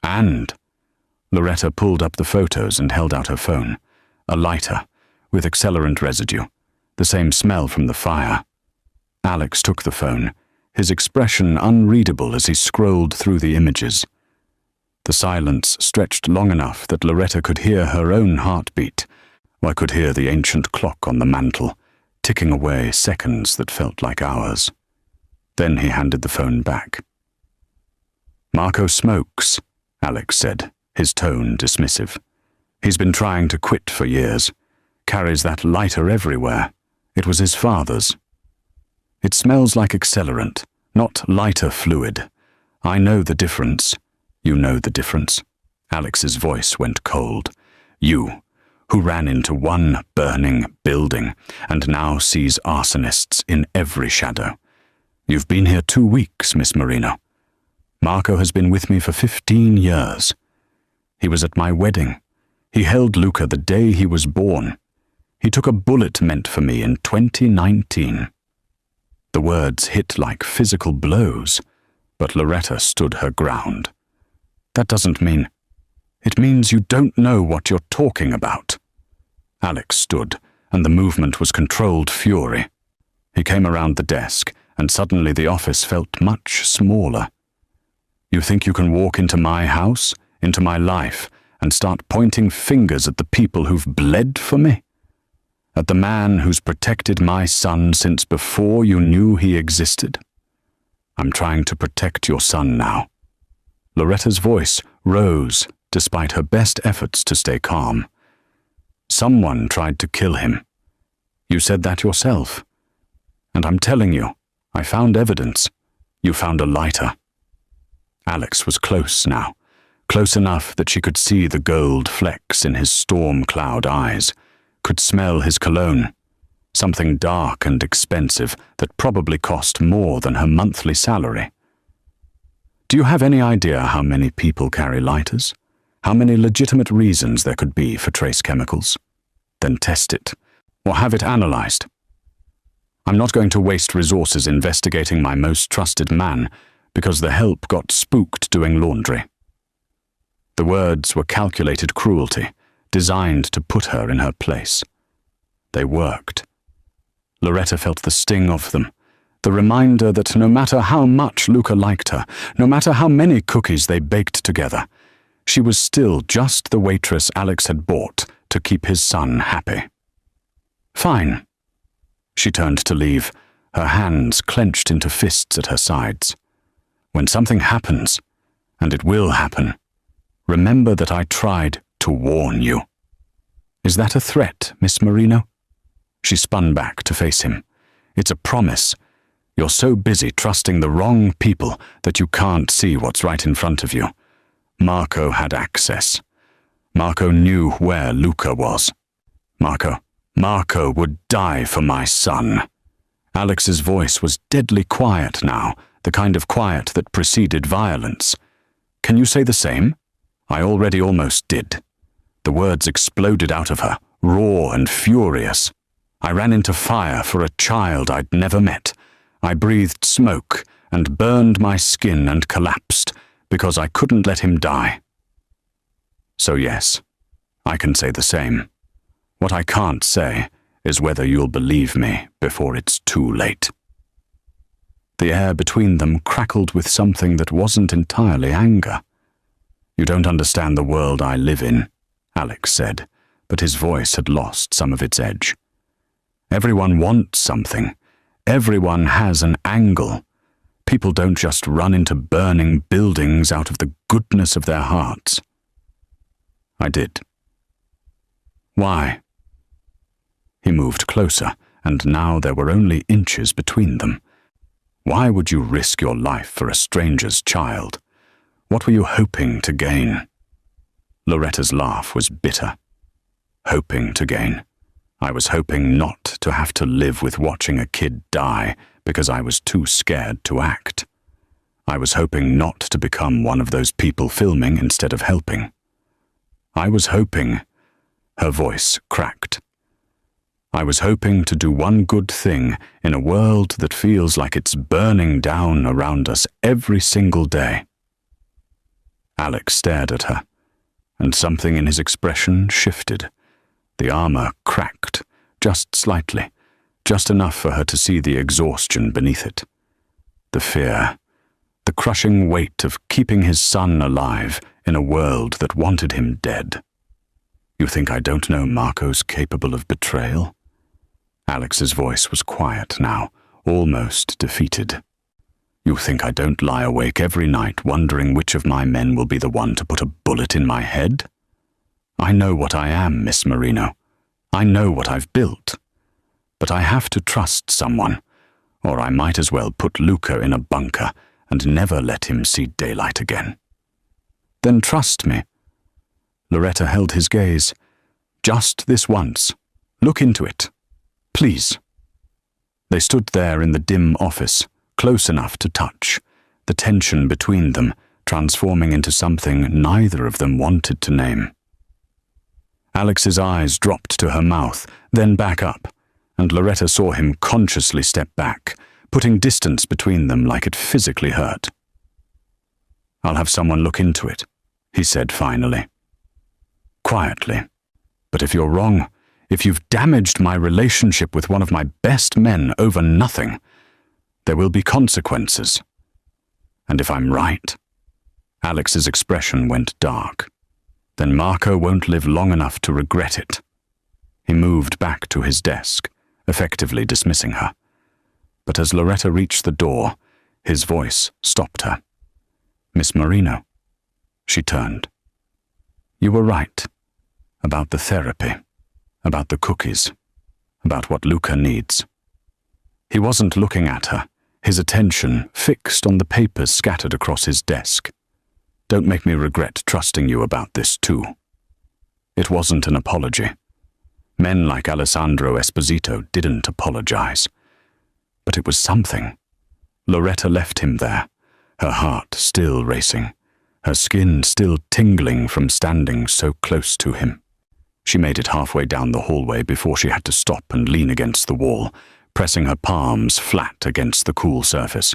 And Loretta pulled up the photos and held out her phone. A lighter, with accelerant residue, the same smell from the fire. Alex took the phone, his expression unreadable as he scrolled through the images. The silence stretched long enough that Loretta could hear her own heartbeat, or could hear the ancient clock on the mantel, ticking away seconds that felt like hours. Then he handed the phone back. "Marco smokes," Alex said, his tone dismissive. "He's been trying to quit for years. Carries that lighter everywhere. It was his father's. It smells like accelerant, not lighter fluid. I know the difference. You know the difference." Alex's voice went cold. "You, who ran into one burning building and now sees arsonists in every shadow. You've been here 2 weeks, Miss Marino. Marco has been with me for 15 years. He was at my wedding. He held Luca the day he was born. He took a bullet meant for me in 2019. The words hit like physical blows, but Loretta stood her ground. "That doesn't mean... It means you don't know what you're talking about." Alex stood, and the movement was controlled fury. He came around the desk, and suddenly the office felt much smaller. "You think you can walk into my house, into my life, and start pointing fingers at the people who've bled for me? At the man who's protected my son since before you knew he existed? I'm trying to protect your son now." Loretta's voice rose despite her best efforts to stay calm. "Someone tried to kill him. You said that yourself. And I'm telling you, I found evidence. You found a lighter." Alex was close now, close enough that she could see the gold flecks in his storm cloud eyes, could smell his cologne, something dark and expensive that probably cost more than her monthly salary. "Do you have any idea how many people carry lighters? How many legitimate reasons there could be for trace chemicals? Then test it, or have it analyzed. I'm not going to waste resources investigating my most trusted man because the help got spooked doing laundry." The words were calculated cruelty, designed to put her in her place. They worked. Loretta felt the sting of them, the reminder that no matter how much Luca liked her, no matter how many cookies they baked together, she was still just the waitress Alex had bought to keep his son happy. "Fine." She turned to leave, her hands clenched into fists at her sides. "When something happens, and it will happen, remember that I tried to warn you." "Is that a threat, Miss Marino?" She spun back to face him. "It's a promise. You're so busy trusting the wrong people that you can't see what's right in front of you. Marco had access. Marco knew where Luca was. Marco would die for my son." Alex's voice was deadly quiet now, the kind of quiet that preceded violence. "Can you say the same?" "I already almost did." The words exploded out of her, raw and furious. "I ran into fire for a child I'd never met. I breathed smoke and burned my skin and collapsed because I couldn't let him die. So yes, I can say the same. What I can't say is whether you'll believe me before it's too late." The air between them crackled with something that wasn't entirely anger. "You don't understand the world I live in," Alex said, but his voice had lost some of its edge. "Everyone wants something. Everyone has an angle. People don't just run into burning buildings out of the goodness of their hearts." "I did." "Why?" He moved closer, and now there were only inches between them. "Why would you risk your life for a stranger's child? What were you hoping to gain?" Loretta's laugh was bitter. Hoping to gain. I was hoping not to have to live with watching a kid die because I was too scared to act. I was hoping not to become one of those people filming instead of helping. I was hoping... Her voice cracked. I was hoping to do one good thing in a world that feels like it's burning down around us every single day. Alex stared at her, and something in his expression shifted. The armor cracked, just slightly, just enough for her to see the exhaustion beneath it. The fear, the crushing weight of keeping his son alive in a world that wanted him dead. You think I don't know Marco's capable of betrayal? Alex's voice was quiet now, almost defeated. You think I don't lie awake every night wondering which of my men will be the one to put a bullet in my head? I know what I am, Miss Marino. I know what I've built. But I have to trust someone, or I might as well put Luca in a bunker and never let him see daylight again. Then trust me. Loretta held his gaze. Just this once. Look into it. Please. They stood there in the dim office, close enough to touch, the tension between them transforming into something neither of them wanted to name. Alex's eyes dropped to her mouth, then back up, and Loretta saw him consciously step back, putting distance between them like it physically hurt. I'll have someone look into it, he said finally. Quietly. But if you're wrong, if you've damaged my relationship with one of my best men over nothing, there will be consequences. And if I'm right... Alex's expression went dark. Then Marco won't live long enough to regret it. He moved back to his desk, effectively dismissing her. But as Loretta reached the door, his voice stopped her. Miss Marino. She turned. You were right. About the therapy. About the cookies. About what Luca needs. He wasn't looking at her, his attention fixed on the papers scattered across his desk. Don't make me regret trusting you about this too. It wasn't an apology. Men like Alessandro Esposito didn't apologize. But it was something. Loretta left him there, her heart still racing, her skin still tingling from standing so close to him. She made it halfway down the hallway before she had to stop and lean against the wall, pressing her palms flat against the cool surface.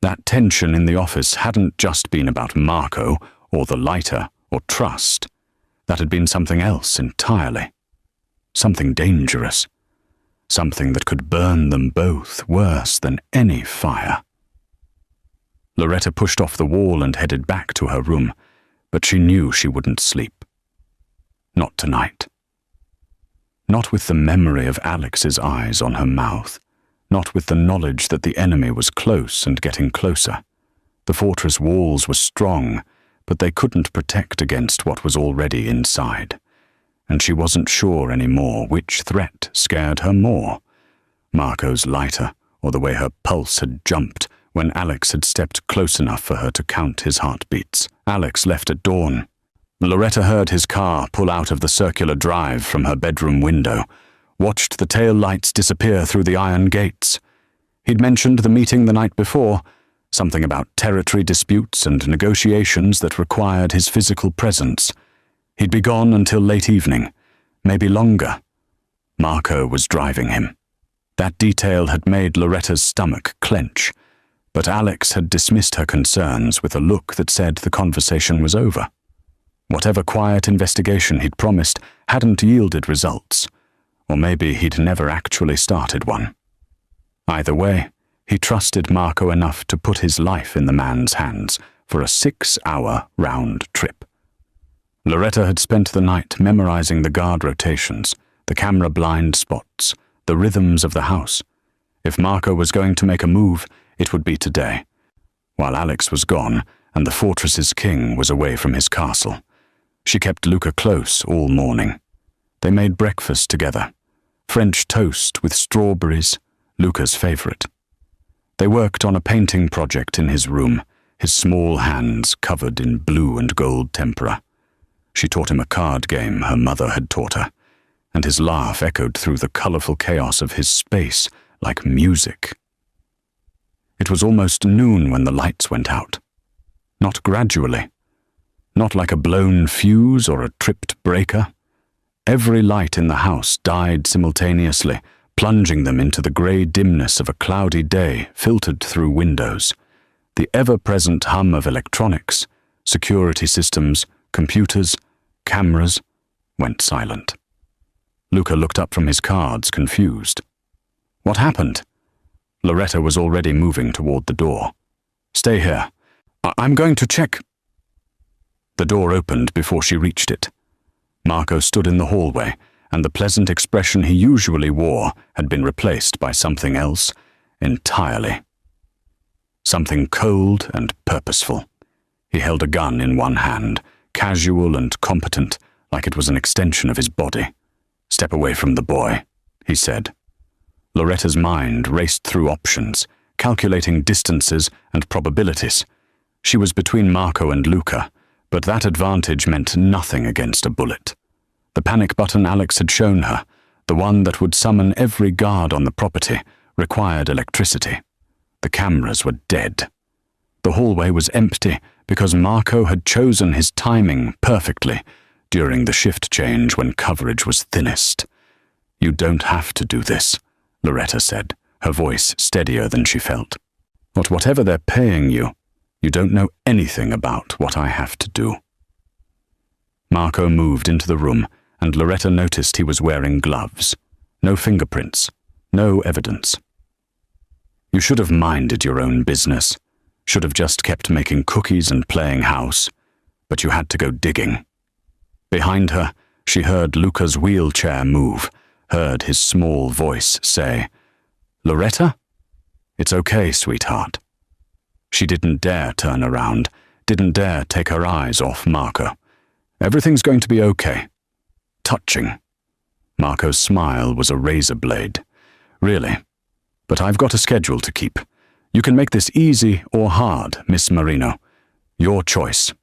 That tension in the office hadn't just been about Marco, or the lighter, or trust. That had been something else entirely. Something dangerous. Something that could burn them both worse than any fire. Loretta pushed off the wall and headed back to her room, but she knew she wouldn't sleep. Not tonight. Not with the memory of Alex's eyes on her mouth. Not with the knowledge that the enemy was close and getting closer. The fortress walls were strong, but they couldn't protect against what was already inside. And she wasn't sure anymore which threat scared her more. Marco's lighter, or the way her pulse had jumped when Alex had stepped close enough for her to count his heartbeats. Alex left at dawn. Loretta heard his car pull out of the circular drive from her bedroom window, watched the tail lights disappear through the iron gates. He'd mentioned the meeting the night before, something about territory disputes and negotiations that required his physical presence. He'd be gone until late evening, maybe longer. Marco was driving him. That detail had made Loretta's stomach clench, but Alex had dismissed her concerns with a look that said the conversation was over. Whatever quiet investigation he'd promised hadn't yielded results, or maybe he'd never actually started one. Either way, he trusted Marco enough to put his life in the man's hands for a 6-hour round trip. Loretta had spent the night memorizing the guard rotations, the camera blind spots, the rhythms of the house. If Marco was going to make a move, it would be today, while Alex was gone and the fortress's king was away from his castle. She kept Luca close all morning. They made breakfast together, French toast with strawberries, Luca's favorite. They worked on a painting project in his room, his small hands covered in blue and gold tempera. She taught him a card game her mother had taught her, and his laugh echoed through the colorful chaos of his space like music. It was almost noon when the lights went out. Not gradually. Not like a blown fuse or a tripped breaker. Every light in the house died simultaneously, plunging them into the grey dimness of a cloudy day filtered through windows. The ever-present hum of electronics, security systems, computers, cameras, went silent. Luca looked up from his cards, confused. What happened? Loretta was already moving toward the door. Stay here. I'm going to check. The door opened before she reached it. Marco stood in the hallway, and the pleasant expression he usually wore had been replaced by something else entirely. Something cold and purposeful. He held a gun in one hand, casual and competent, like it was an extension of his body. Step away from the boy, he said. Loretta's mind raced through options, calculating distances and probabilities. She was between Marco and Luca, but that advantage meant nothing against a bullet. The panic button Alex had shown her, the one that would summon every guard on the property, required electricity. The cameras were dead. The hallway was empty because Marco had chosen his timing perfectly during the shift change when coverage was thinnest. You don't have to do this, Loretta said, her voice steadier than she felt. But whatever they're paying you, you don't know anything about what I have to do. Marco moved into the room, and Loretta noticed he was wearing gloves. No fingerprints, no evidence. You should have minded your own business, should have just kept making cookies and playing house, but you had to go digging. Behind her, she heard Luca's wheelchair move, heard his small voice say, Loretta? It's okay, sweetheart. She didn't dare turn around, didn't dare take her eyes off Marco. Everything's going to be okay. Touching. Marco's smile was a razor blade. Really? But I've got a schedule to keep. You can make this easy or hard, Miss Marino. Your choice.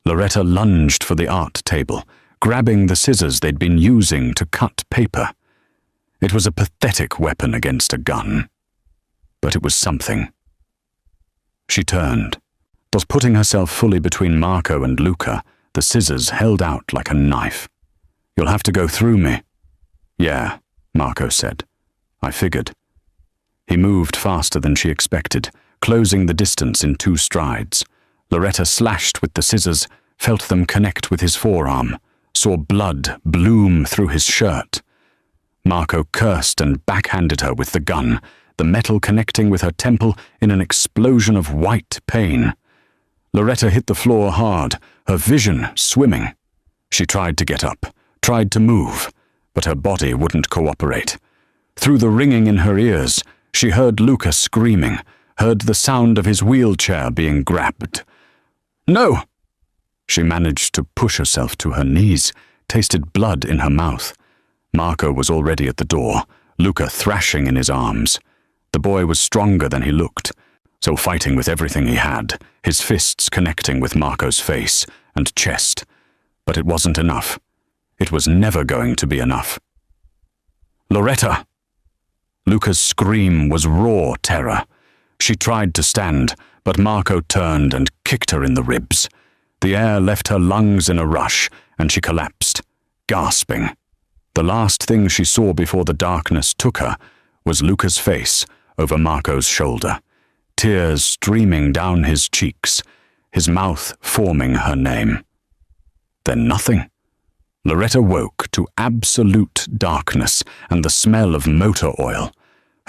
Loretta lunged for the art table, grabbing the scissors they'd been using to cut paper. It was a pathetic weapon against a gun. But it was something. She turned. But putting herself fully between Marco and Luca, the scissors held out like a knife. You'll have to go through me. Yeah, Marco said. I figured. He moved faster than she expected, closing the distance in 2 strides. Loretta slashed with the scissors, felt them connect with his forearm, saw blood bloom through his shirt. Marco cursed and backhanded her with the gun, the metal connecting with her temple in an explosion of white pain. Loretta hit the floor hard, her vision swimming. She tried to get up, tried to move, but her body wouldn't cooperate. Through the ringing in her ears, she heard Luca screaming, heard the sound of his wheelchair being grabbed. No! She managed to push herself to her knees, tasted blood in her mouth. Marco was already at the door, Luca thrashing in his arms. The boy was stronger than he looked, so fighting with everything he had, his fists connecting with Marco's face and chest. But it wasn't enough. It was never going to be enough. Loretta! Luca's scream was raw terror. She tried to stand, but Marco turned and kicked her in the ribs. The air left her lungs in a rush, and she collapsed, gasping. The last thing she saw before the darkness took her was Luca's face over Marco's shoulder, tears streaming down his cheeks, his mouth forming her name. Then nothing. Loretta woke to absolute darkness and the smell of motor oil.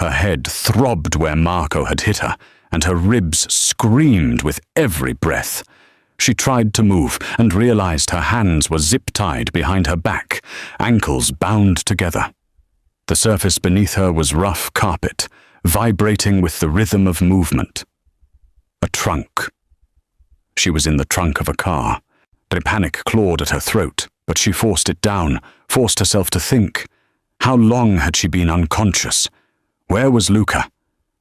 Her head throbbed where Marco had hit her, and her ribs screamed with every breath. She tried to move and realized her hands were zip-tied behind her back, ankles bound together. The surface beneath her was rough carpet, vibrating with the rhythm of movement. A trunk. She was in the trunk of a car. The panic clawed at her throat, but she forced it down, forced herself to think. How long had she been unconscious? Where was Luca?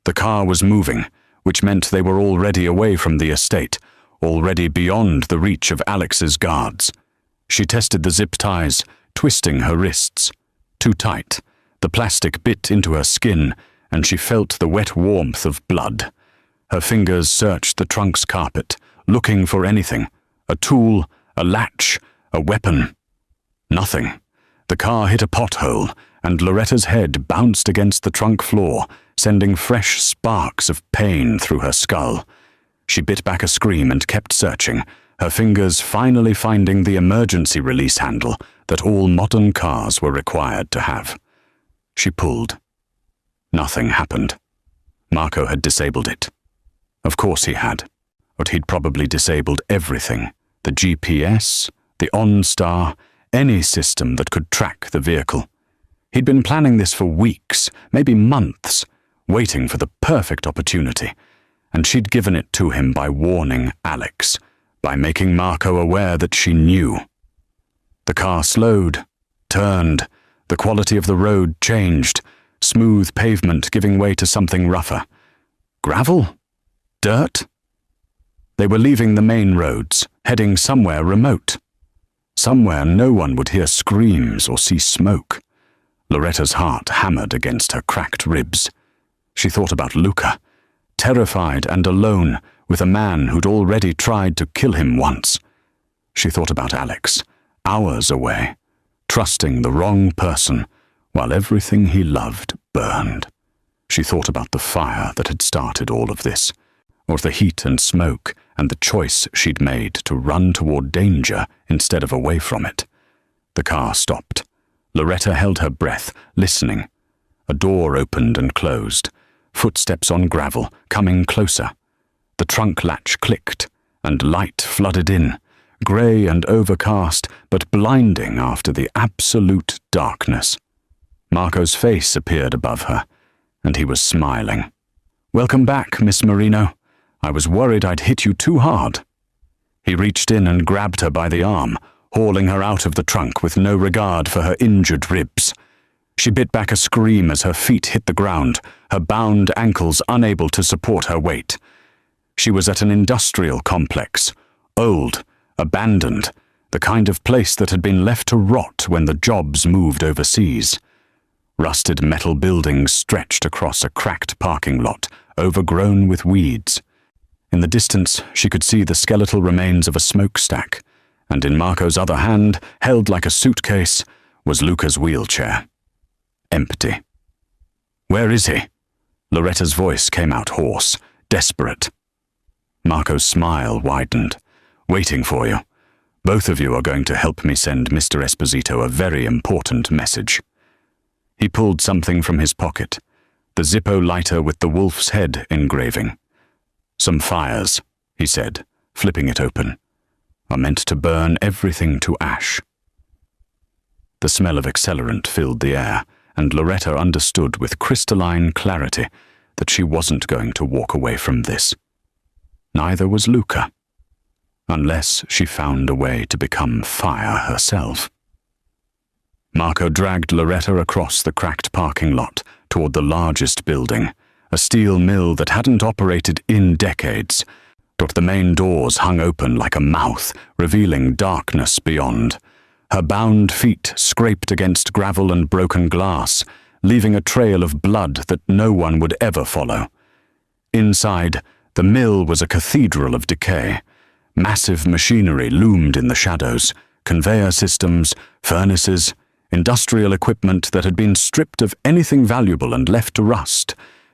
The car was moving, which meant they were already away from the estate, already beyond the reach of Alex's guards. She tested the zip ties, twisting her wrists. Too tight. The plastic bit into her skin, and she felt the wet warmth of blood. Her fingers searched the trunk's carpet, looking for anything. A tool, a latch, a weapon. Nothing. The car hit a pothole, and Loretta's head bounced against the trunk floor, sending fresh sparks of pain through her skull. She bit back a scream and kept searching, her fingers finally finding the emergency release handle that all modern cars were required to have. She pulled. Nothing happened. Marco had disabled it. Of course he had. But he'd probably disabled everything. The GPS, the OnStar, any system that could track the vehicle. He'd been planning this for weeks, maybe months, waiting for the perfect opportunity. And she'd given it to him by warning Alex, by making Marco aware that she knew. The car slowed, turned, the quality of the road changed, smooth pavement giving way to something rougher. Gravel? Dirt? They were leaving the main roads, heading somewhere remote. Somewhere no one would hear screams or see smoke. Loretta's heart hammered against her cracked ribs. She thought about Luca, terrified and alone with a man who'd already tried to kill him once. She thought about Alex, hours away, trusting the wrong person while everything he loved burned. She thought about the fire that had started all of this, or the heat and smoke and the choice she'd made to run toward danger instead of away from it. The car stopped. Loretta held her breath, listening. A door opened and closed. Footsteps on gravel, coming closer. The trunk latch clicked, and light flooded in, grey and overcast, but blinding after the absolute darkness. Marco's face appeared above her, and he was smiling. "Welcome back, Miss Marino. I was worried I'd hit you too hard." He reached in and grabbed her by the arm, hauling her out of the trunk with no regard for her injured ribs. She bit back a scream as her feet hit the ground, her bound ankles unable to support her weight. She was at an industrial complex, old, abandoned, the kind of place that had been left to rot when the jobs moved overseas. Rusted metal buildings stretched across a cracked parking lot, overgrown with weeds. In the distance, she could see the skeletal remains of a smokestack, and in Marco's other hand, held like a suitcase, was Luca's wheelchair. Empty. "Where is he?" Loretta's voice came out hoarse, desperate. Marco's smile widened. "Waiting for you. Both of you are going to help me send Mr. Esposito a very important message." He pulled something from his pocket, the Zippo lighter with the wolf's head engraving. "Some fires," he said, flipping it open, "are meant to burn everything to ash." The smell of accelerant filled the air, and Loretta understood with crystalline clarity that she wasn't going to walk away from this. Neither was Luca, unless she found a way to become fire herself. Marco dragged Loretta across the cracked parking lot toward the largest building, a steel mill that hadn't operated in decades, but the main doors hung open like a mouth, revealing darkness beyond. Her bound feet scraped against gravel and broken glass, leaving a trail of blood that no one would ever follow. Inside, the mill was a cathedral of decay. Massive machinery loomed in the shadows, conveyor systems, furnaces, industrial equipment that had been stripped of anything valuable and left to rust.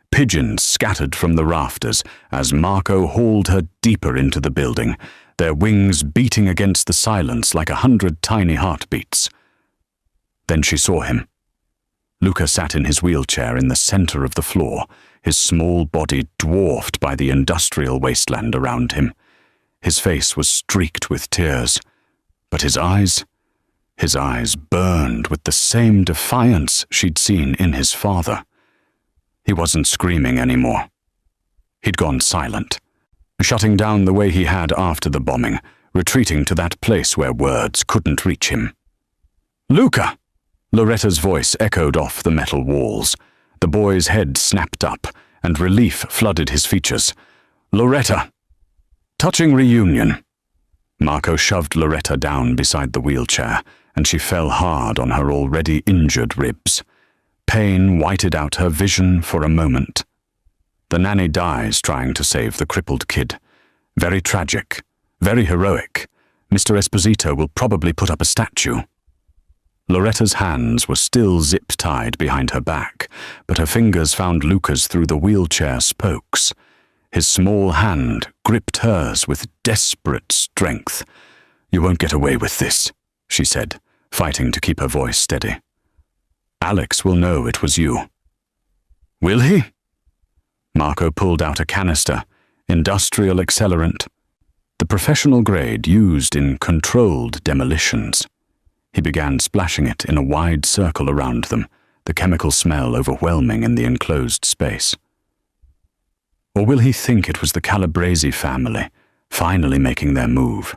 Pigeons scattered from the rafters as Marco hauled her deeper into the building, their wings beating against the silence like 100 tiny heartbeats. Then she saw him. Luca sat in his wheelchair in the center of the floor, his small body dwarfed by the industrial wasteland around him. His face was streaked with tears, but his eyes burned with the same defiance she'd seen in his father. He wasn't screaming anymore. He'd gone silent, shutting down the way he had after the bombing, retreating to that place where words couldn't reach him. "Luca!" Loretta's voice echoed off the metal walls. The boy's head snapped up, and relief flooded his features. "Loretta! Touching reunion." Marco shoved Loretta down beside the wheelchair, and she fell hard on her already injured ribs. Pain whited out her vision for a moment. The nanny dies trying to save the crippled kid. Very tragic, very heroic. Mr. Esposito will probably put up a statue. Loretta's hands were still zip-tied behind her back, but her fingers found Luca's through the wheelchair spokes. His small hand gripped hers with desperate strength. "You won't get away with this," she said, fighting to keep her voice steady. "Alex will know it was you." "Will he?" Marco pulled out a canister, industrial accelerant, the professional grade used in controlled demolitions. He began splashing it in a wide circle around them, the chemical smell overwhelming in the enclosed space. Or will he think it was the Calabrese family finally making their move?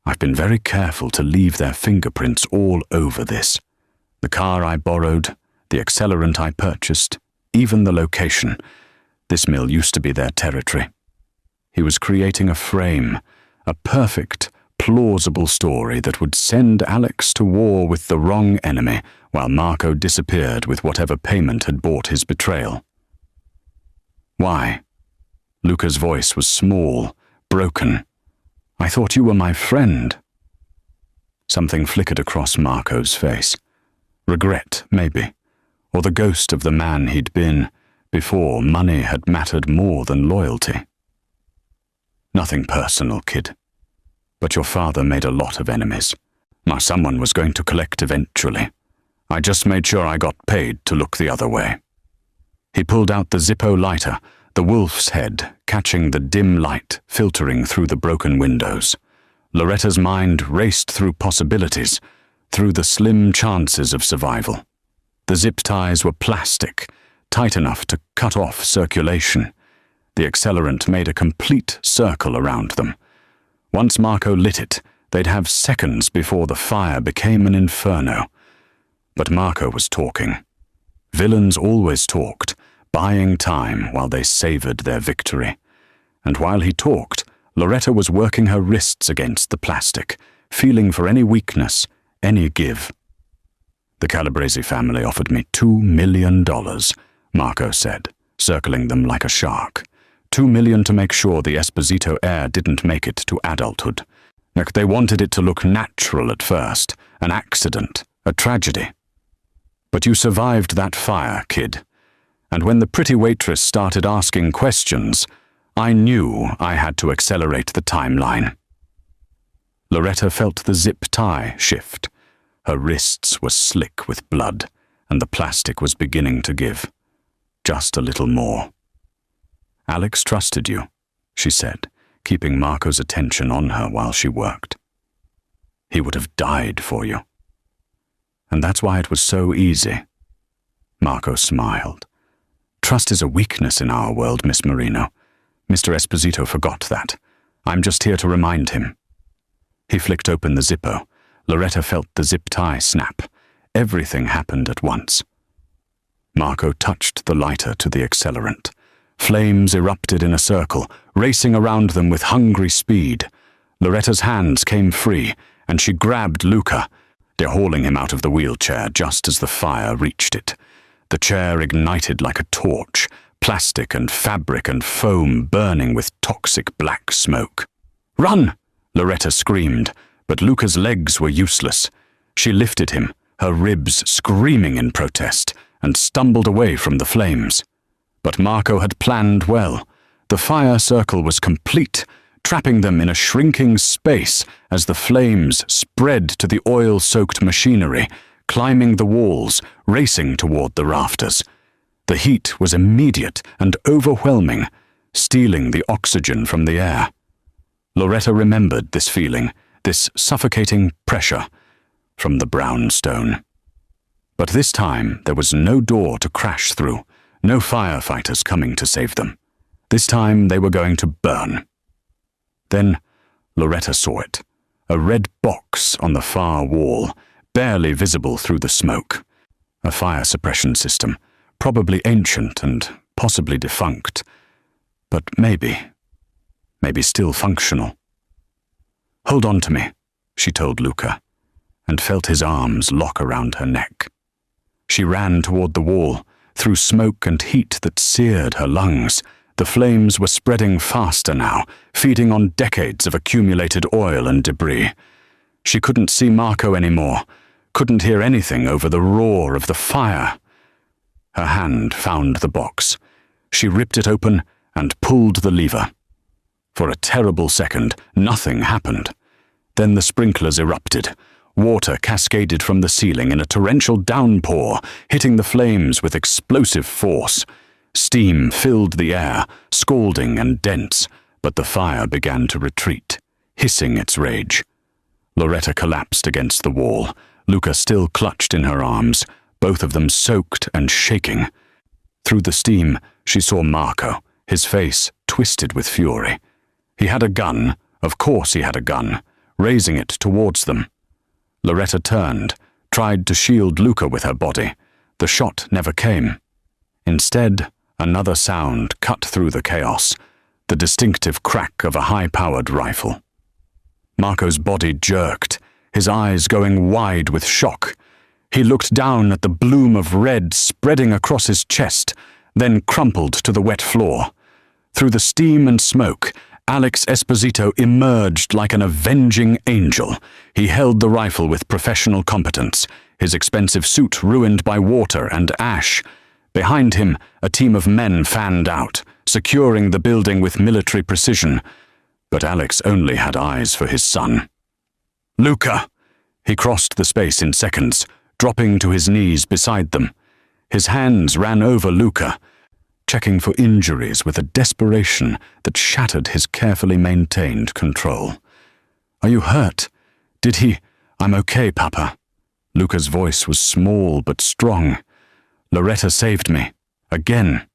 I've been very careful to leave their fingerprints all over this. The car I borrowed, the accelerant I purchased, even the location. This mill used to be their territory. He was creating a frame, a perfect, plausible story that would send Alex to war with the wrong enemy while Marco disappeared with whatever payment had bought his betrayal. "Why?" Luca's voice was small, broken. "I thought you were my friend." Something flickered across Marco's face. Regret, maybe, or the ghost of the man he'd been before money had mattered more than loyalty. "Nothing personal, kid. But your father made a lot of enemies. Now someone was going to collect eventually. I just made sure I got paid to look the other way." He pulled out the Zippo lighter, the wolf's head catching the dim light filtering through the broken windows. Loretta's mind raced through possibilities, through the slim chances of survival. The zip ties were plastic, tight enough to cut off circulation. The accelerant made a complete circle around them. Once Marco lit it, they'd have seconds before the fire became an inferno. But Marco was talking. Villains always talked, buying time while they savored their victory. And while he talked, Loretta was working her wrists against the plastic, feeling for any weakness, any give. "The Calabrese family offered me $2 million, Marco said, circling them like a shark. $2 million to make sure the Esposito heir didn't make it to adulthood. They wanted it to look natural at first, an accident, a tragedy. But you survived that fire, kid. And when the pretty waitress started asking questions, I knew I had to accelerate the timeline." Loretta felt the zip tie shift. Her wrists were slick with blood, and the plastic was beginning to give. Just a little more. "Alex trusted you," she said, keeping Marco's attention on her while she worked. "He would have died for you. And that's why it was so easy." Marco smiled. "Trust is a weakness in our world, Miss Marino. Mr. Esposito forgot that. I'm just here to remind him." He flicked open the Zippo. Loretta felt the zip tie snap. Everything happened at once. Marco touched the lighter to the accelerant. Flames erupted in a circle, racing around them with hungry speed. Loretta's hands came free, and she grabbed Luca, hauling him out of the wheelchair just as the fire reached it. The chair ignited like a torch, plastic and fabric and foam burning with toxic black smoke. "Run!" Loretta screamed, but Luca's legs were useless. She lifted him, her ribs screaming in protest, and stumbled away from the flames. But Marco had planned well. The fire circle was complete, trapping them in a shrinking space as the flames spread to the oil-soaked machinery, climbing the walls, racing toward the rafters. The heat was immediate and overwhelming, stealing the oxygen from the air. Loretta remembered this feeling, this suffocating pressure, from the brownstone. But this time there was no door to crash through, no firefighters coming to save them. This time they were going to burn. Then Loretta saw it, a red box on the far wall, barely visible through the smoke. A fire suppression system, probably ancient and possibly defunct, but maybe still functional. "Hold on to me," she told Luca, and felt his arms lock around her neck. She ran toward the wall, through smoke and heat that seared her lungs. The flames were spreading faster now, feeding on decades of accumulated oil and debris. She couldn't see Marco anymore, couldn't hear anything over the roar of the fire. Her hand found the box. She ripped it open and pulled the lever. For a terrible second, nothing happened. Then the sprinklers erupted. Water cascaded from the ceiling in a torrential downpour, hitting the flames with explosive force. Steam filled the air, scalding and dense, but the fire began to retreat, hissing its rage. Loretta collapsed against the wall, Luca still clutched in her arms, both of them soaked and shaking. Through the steam, she saw Marco, his face twisted with fury. He had a gun, of course he had a gun, raising it towards them. Loretta turned, tried to shield Luca with her body. The shot never came. Instead, another sound cut through the chaos, the distinctive crack of a high-powered rifle. Marco's body jerked, his eyes going wide with shock. He looked down at the bloom of red spreading across his chest, then crumpled to the wet floor. Through the steam and smoke, Alex Esposito emerged like an avenging angel. He held the rifle with professional competence, his expensive suit ruined by water and ash. Behind him, a team of men fanned out, securing the building with military precision. But Alex only had eyes for his son. "Luca!" He crossed the space in seconds, dropping to his knees beside them. His hands ran over Luca, checking for injuries with a desperation that shattered his carefully maintained control. "Are you hurt? Did he—" "I'm okay, Papa." Luca's voice was small but strong. "Loretta saved me. Again."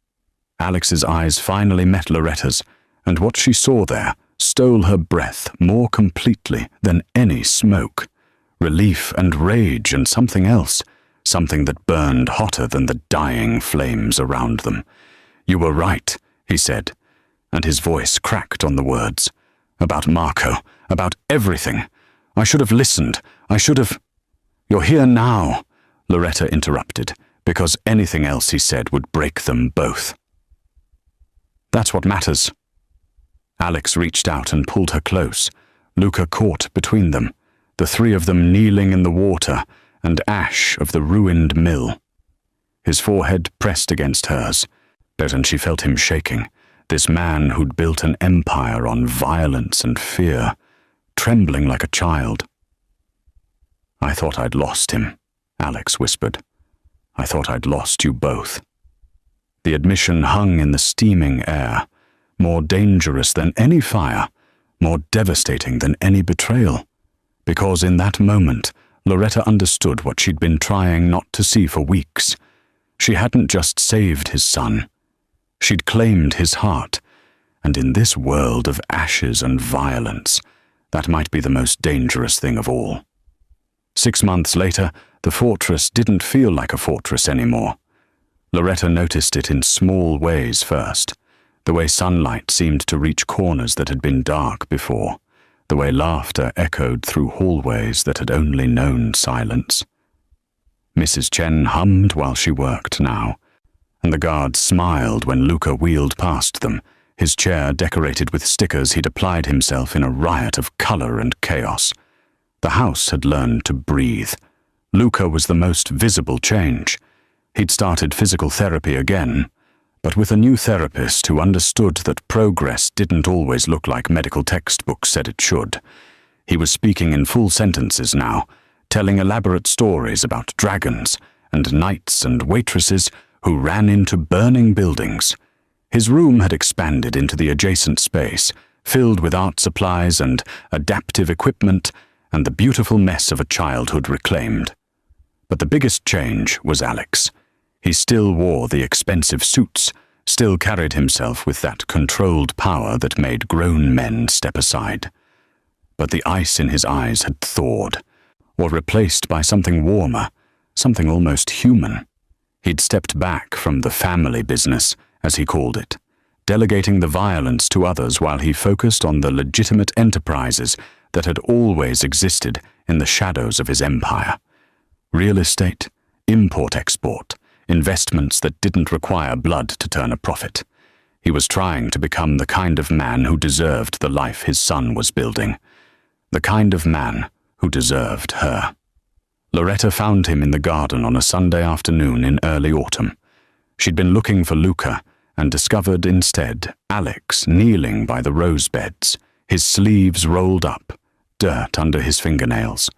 Alex's eyes finally met Loretta's, and what she saw there stole her breath more completely than any smoke. Relief and rage and something else, something that burned hotter than the dying flames around them. "You were right," he said, and his voice cracked on the words. "About Marco, about everything. I should have listened. I should have—" "You're here now," Loretta interrupted, because anything else he said would break them both. "That's what matters." Alex reached out and pulled her close, Luca caught between them, the three of them kneeling in the water and ash of the ruined mill. His forehead pressed against hers, and she felt him shaking, this man who'd built an empire on violence and fear, trembling like a child. "I thought I'd lost him," Alex whispered. "I thought I'd lost you both." The admission hung in the steaming air, more dangerous than any fire, more devastating than any betrayal, because in that moment, Loretta understood what she'd been trying not to see for weeks. She hadn't just saved his son. She'd claimed his heart, and in this world of ashes and violence, that might be the most dangerous thing of all. 6 months later, the fortress didn't feel like a fortress anymore. Loretta noticed it in small ways first, the way sunlight seemed to reach corners that had been dark before, the way laughter echoed through hallways that had only known silence. Mrs. Chen hummed while she worked now, and the guards smiled when Luca wheeled past them, his chair decorated with stickers he'd applied himself in a riot of color and chaos. The house had learned to breathe. Luca was the most visible change. He'd started physical therapy again, but with a new therapist who understood that progress didn't always look like medical textbooks said it should. He was speaking in full sentences now, telling elaborate stories about dragons and knights and waitresses who ran into burning buildings. His room had expanded into the adjacent space, filled with art supplies and adaptive equipment and the beautiful mess of a childhood reclaimed. But the biggest change was Alex. He still wore the expensive suits, still carried himself with that controlled power that made grown men step aside. But the ice in his eyes had thawed, or replaced by something warmer, something almost human. He'd stepped back from the family business, as he called it, delegating the violence to others while he focused on the legitimate enterprises that had always existed in the shadows of his empire. Real estate, import-export, investments that didn't require blood to turn a profit. He was trying to become the kind of man who deserved the life his son was building. The kind of man who deserved her. Loretta found him in the garden on a Sunday afternoon in early autumn. She'd been looking for Luca and discovered instead Alex kneeling by the rose beds, his sleeves rolled up, dirt under his fingernails.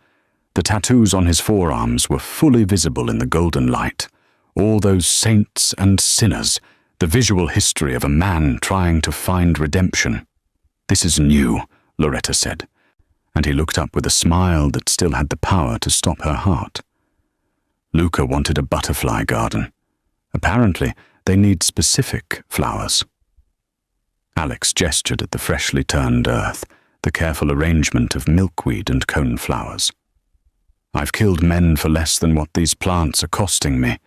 The tattoos on his forearms were fully visible in the golden light. All those saints and sinners, the visual history of a man trying to find redemption. "This is new," Loretta said, and he looked up with a smile that still had the power to stop her heart. Luca wanted a butterfly garden. Apparently, they need specific flowers. Alex gestured at the freshly turned earth, the careful arrangement of milkweed and coneflowers. "I've killed men for less than what these plants are costing me,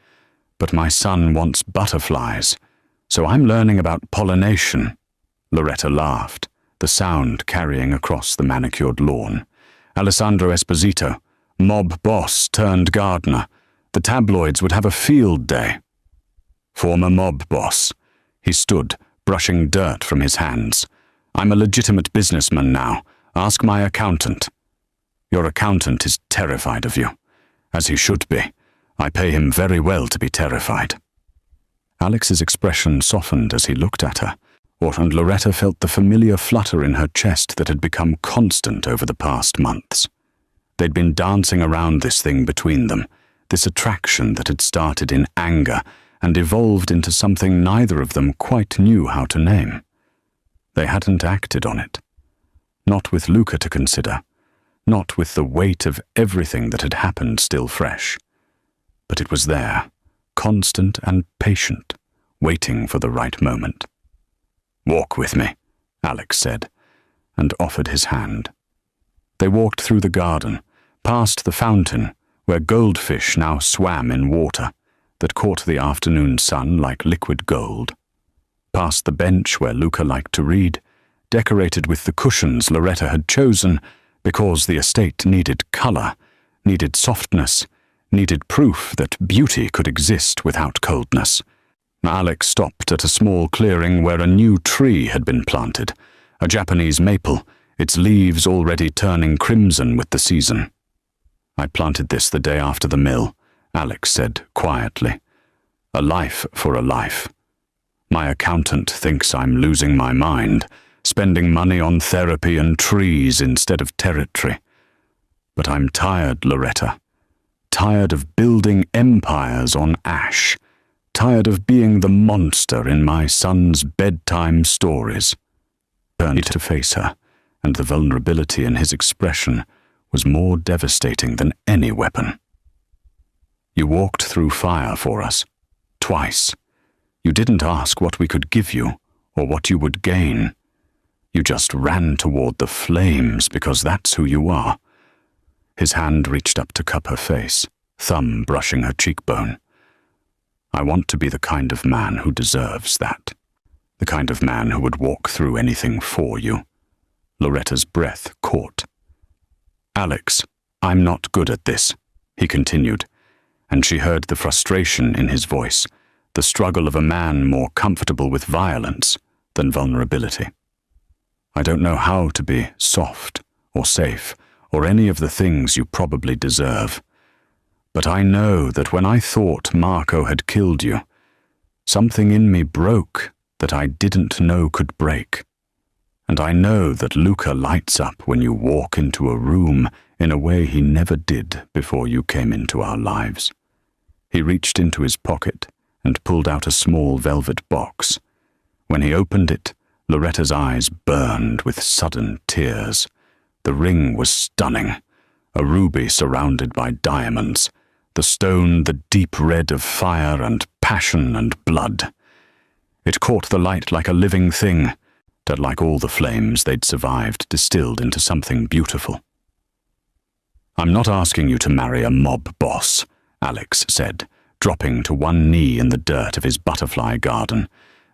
but my son wants butterflies, so I'm learning about pollination." Loretta laughed, the sound carrying across the manicured lawn. Alessandro Esposito, mob boss turned gardener. The tabloids would have a field day. Former mob boss. He stood, brushing dirt from his hands. "I'm a legitimate businessman now. Ask my accountant." "Your accountant is terrified of you." "As he should be. I pay him very well to be terrified." Alex's expression softened as he looked at her, and Loretta felt the familiar flutter in her chest that had become constant over the past months. They'd been dancing around this thing between them, this attraction that had started in anger and evolved into something neither of them quite knew how to name. They hadn't acted on it. Not with Luca to consider, not with the weight of everything that had happened still fresh. But it was there, constant and patient, waiting for the right moment. "Walk with me," Alex said, and offered his hand. They walked through the garden, past the fountain, where goldfish now swam in water that caught the afternoon sun like liquid gold. Past the bench where Luca liked to read, decorated with the cushions Loretta had chosen because the estate needed color, needed softness, needed proof that beauty could exist without coldness. Alex stopped at a small clearing where a new tree had been planted, a Japanese maple, its leaves already turning crimson with the season. "I planted this the day after the mill," Alex said quietly. "A life for a life. My accountant thinks I'm losing my mind, spending money on therapy and trees instead of territory. But I'm tired, Loretta. Tired of building empires on ash. Tired of being the monster in my son's bedtime stories." Turned to face her, and the vulnerability in his expression was more devastating than any weapon. "You walked through fire for us. Twice. You didn't ask what we could give you, or what you would gain. You just ran toward the flames because that's who you are." His hand reached up to cup her face, thumb brushing her cheekbone. "I want to be the kind of man who deserves that. The kind of man who would walk through anything for you." Loretta's breath caught. "Alex, I'm not good at this," he continued, and she heard the frustration in his voice, the struggle of a man more comfortable with violence than vulnerability. "I don't know how to be soft or safe or any of the things you probably deserve. But I know that when I thought Marco had killed you, something in me broke that I didn't know could break. And I know that Luca lights up when you walk into a room in a way he never did before you came into our lives." He reached into his pocket and pulled out a small velvet box. When he opened it, Loretta's eyes burned with sudden tears. The ring was stunning, a ruby surrounded by diamonds, the stone the deep red of fire and passion and blood. It caught the light like a living thing, that like all the flames they'd survived distilled into something beautiful. "I'm not asking you to marry a mob boss," Alex said, dropping to one knee in the dirt of his butterfly garden.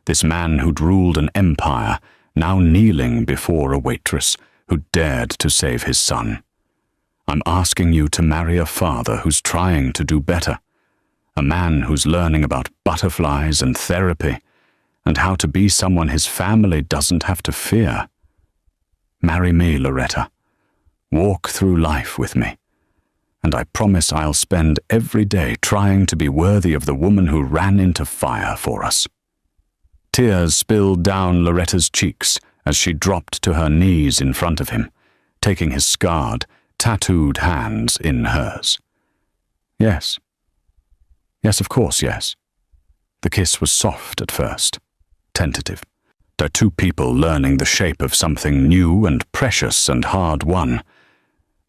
This man who'd ruled an empire, now kneeling before a waitress who dared to save his son. I'm asking you to marry a father who's trying to do better, a man who's learning about butterflies and therapy, and how to be someone his family doesn't have to fear. Marry me, Loretta. Walk through life with me, and I promise I'll spend every day trying to be worthy of the woman who ran into fire for us." Tears spilled down Loretta's cheeks as she dropped to her knees in front of him, taking his scarred, tattooed hands in hers. Yes. Yes, of course, yes. The kiss was soft at first, tentative. They're two people learning the shape of something new and precious and hard-won.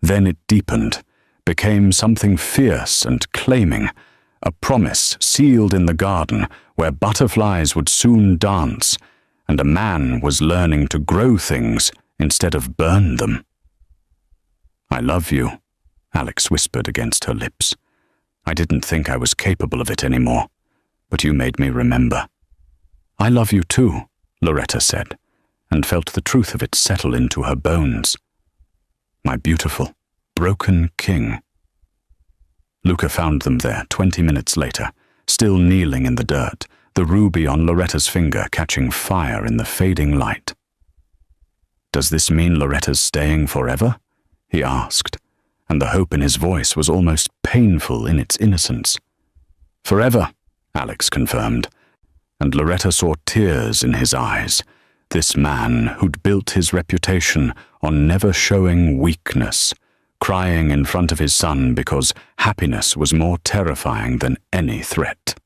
Then it deepened, became something fierce and claiming, a promise sealed in the garden where butterflies would soon dance, and a man was learning to grow things instead of burn them. "I love you," Alex whispered against her lips. "I didn't think I was capable of it anymore, but you made me remember." "I love you too," Loretta said, and felt the truth of it settle into her bones. "My beautiful, broken king." Luca found them there 20 minutes later, still kneeling in the dirt, the ruby on Loretta's finger catching fire in the fading light. "Does this mean Loretta's staying forever?" he asked, and the hope in his voice was almost painful in its innocence. "Forever," Alex confirmed, and Loretta saw tears in his eyes, this man who'd built his reputation on never showing weakness, crying in front of his son because happiness was more terrifying than any threat.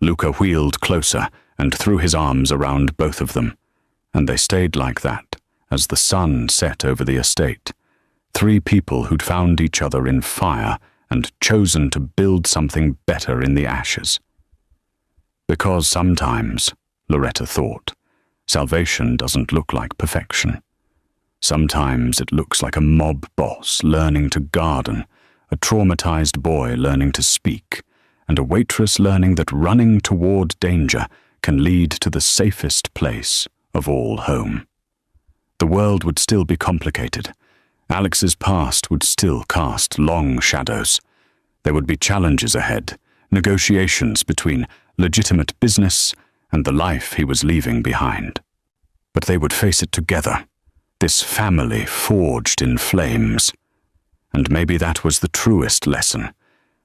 Luca wheeled closer and threw his arms around both of them, and they stayed like that as the sun set over the estate. Three people who'd found each other in fire and chosen to build something better in the ashes. Because sometimes, Loretta thought, salvation doesn't look like perfection. Sometimes it looks like a mob boss learning to garden, a traumatized boy learning to speak, and a waitress learning that running toward danger can lead to the safest place of all home. The world would still be complicated. Alex's past would still cast long shadows. There would be challenges ahead, negotiations between legitimate business and the life he was leaving behind. But they would face it together, this family forged in flames. And maybe that was the truest lesson,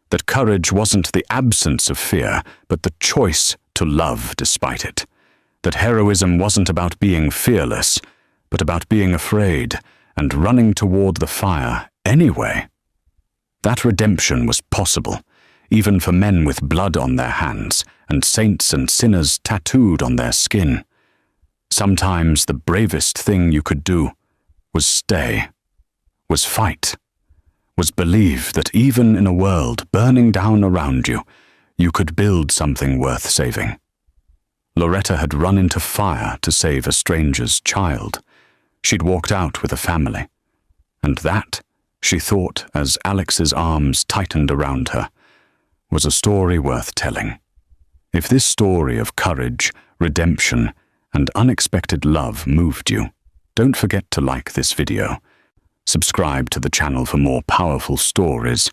that courage wasn't the absence of fear, but the choice to love despite it. That heroism wasn't about being fearless, but about being afraid and running toward the fire anyway. That redemption was possible, even for men with blood on their hands and saints and sinners tattooed on their skin. Sometimes the bravest thing you could do was stay, was fight, was believe that even in a world burning down around you, you could build something worth saving. Loretta had run into fire to save a stranger's child. She'd walked out with a family. And that, she thought as Alex's arms tightened around her, was a story worth telling. If this story of courage, redemption, and unexpected love moved you, don't forget to like this video, subscribe to the channel for more powerful stories,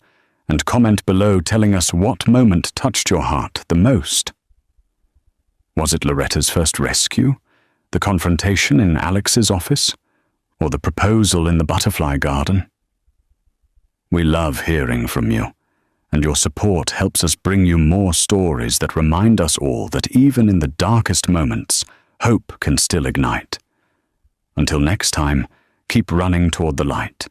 and comment below telling us what moment touched your heart the most. Was it Loretta's first rescue, the confrontation in Alex's office, or the proposal in the butterfly garden? We love hearing from you, and your support helps us bring you more stories that remind us all that even in the darkest moments, hope can still ignite. Until next time, keep running toward the light.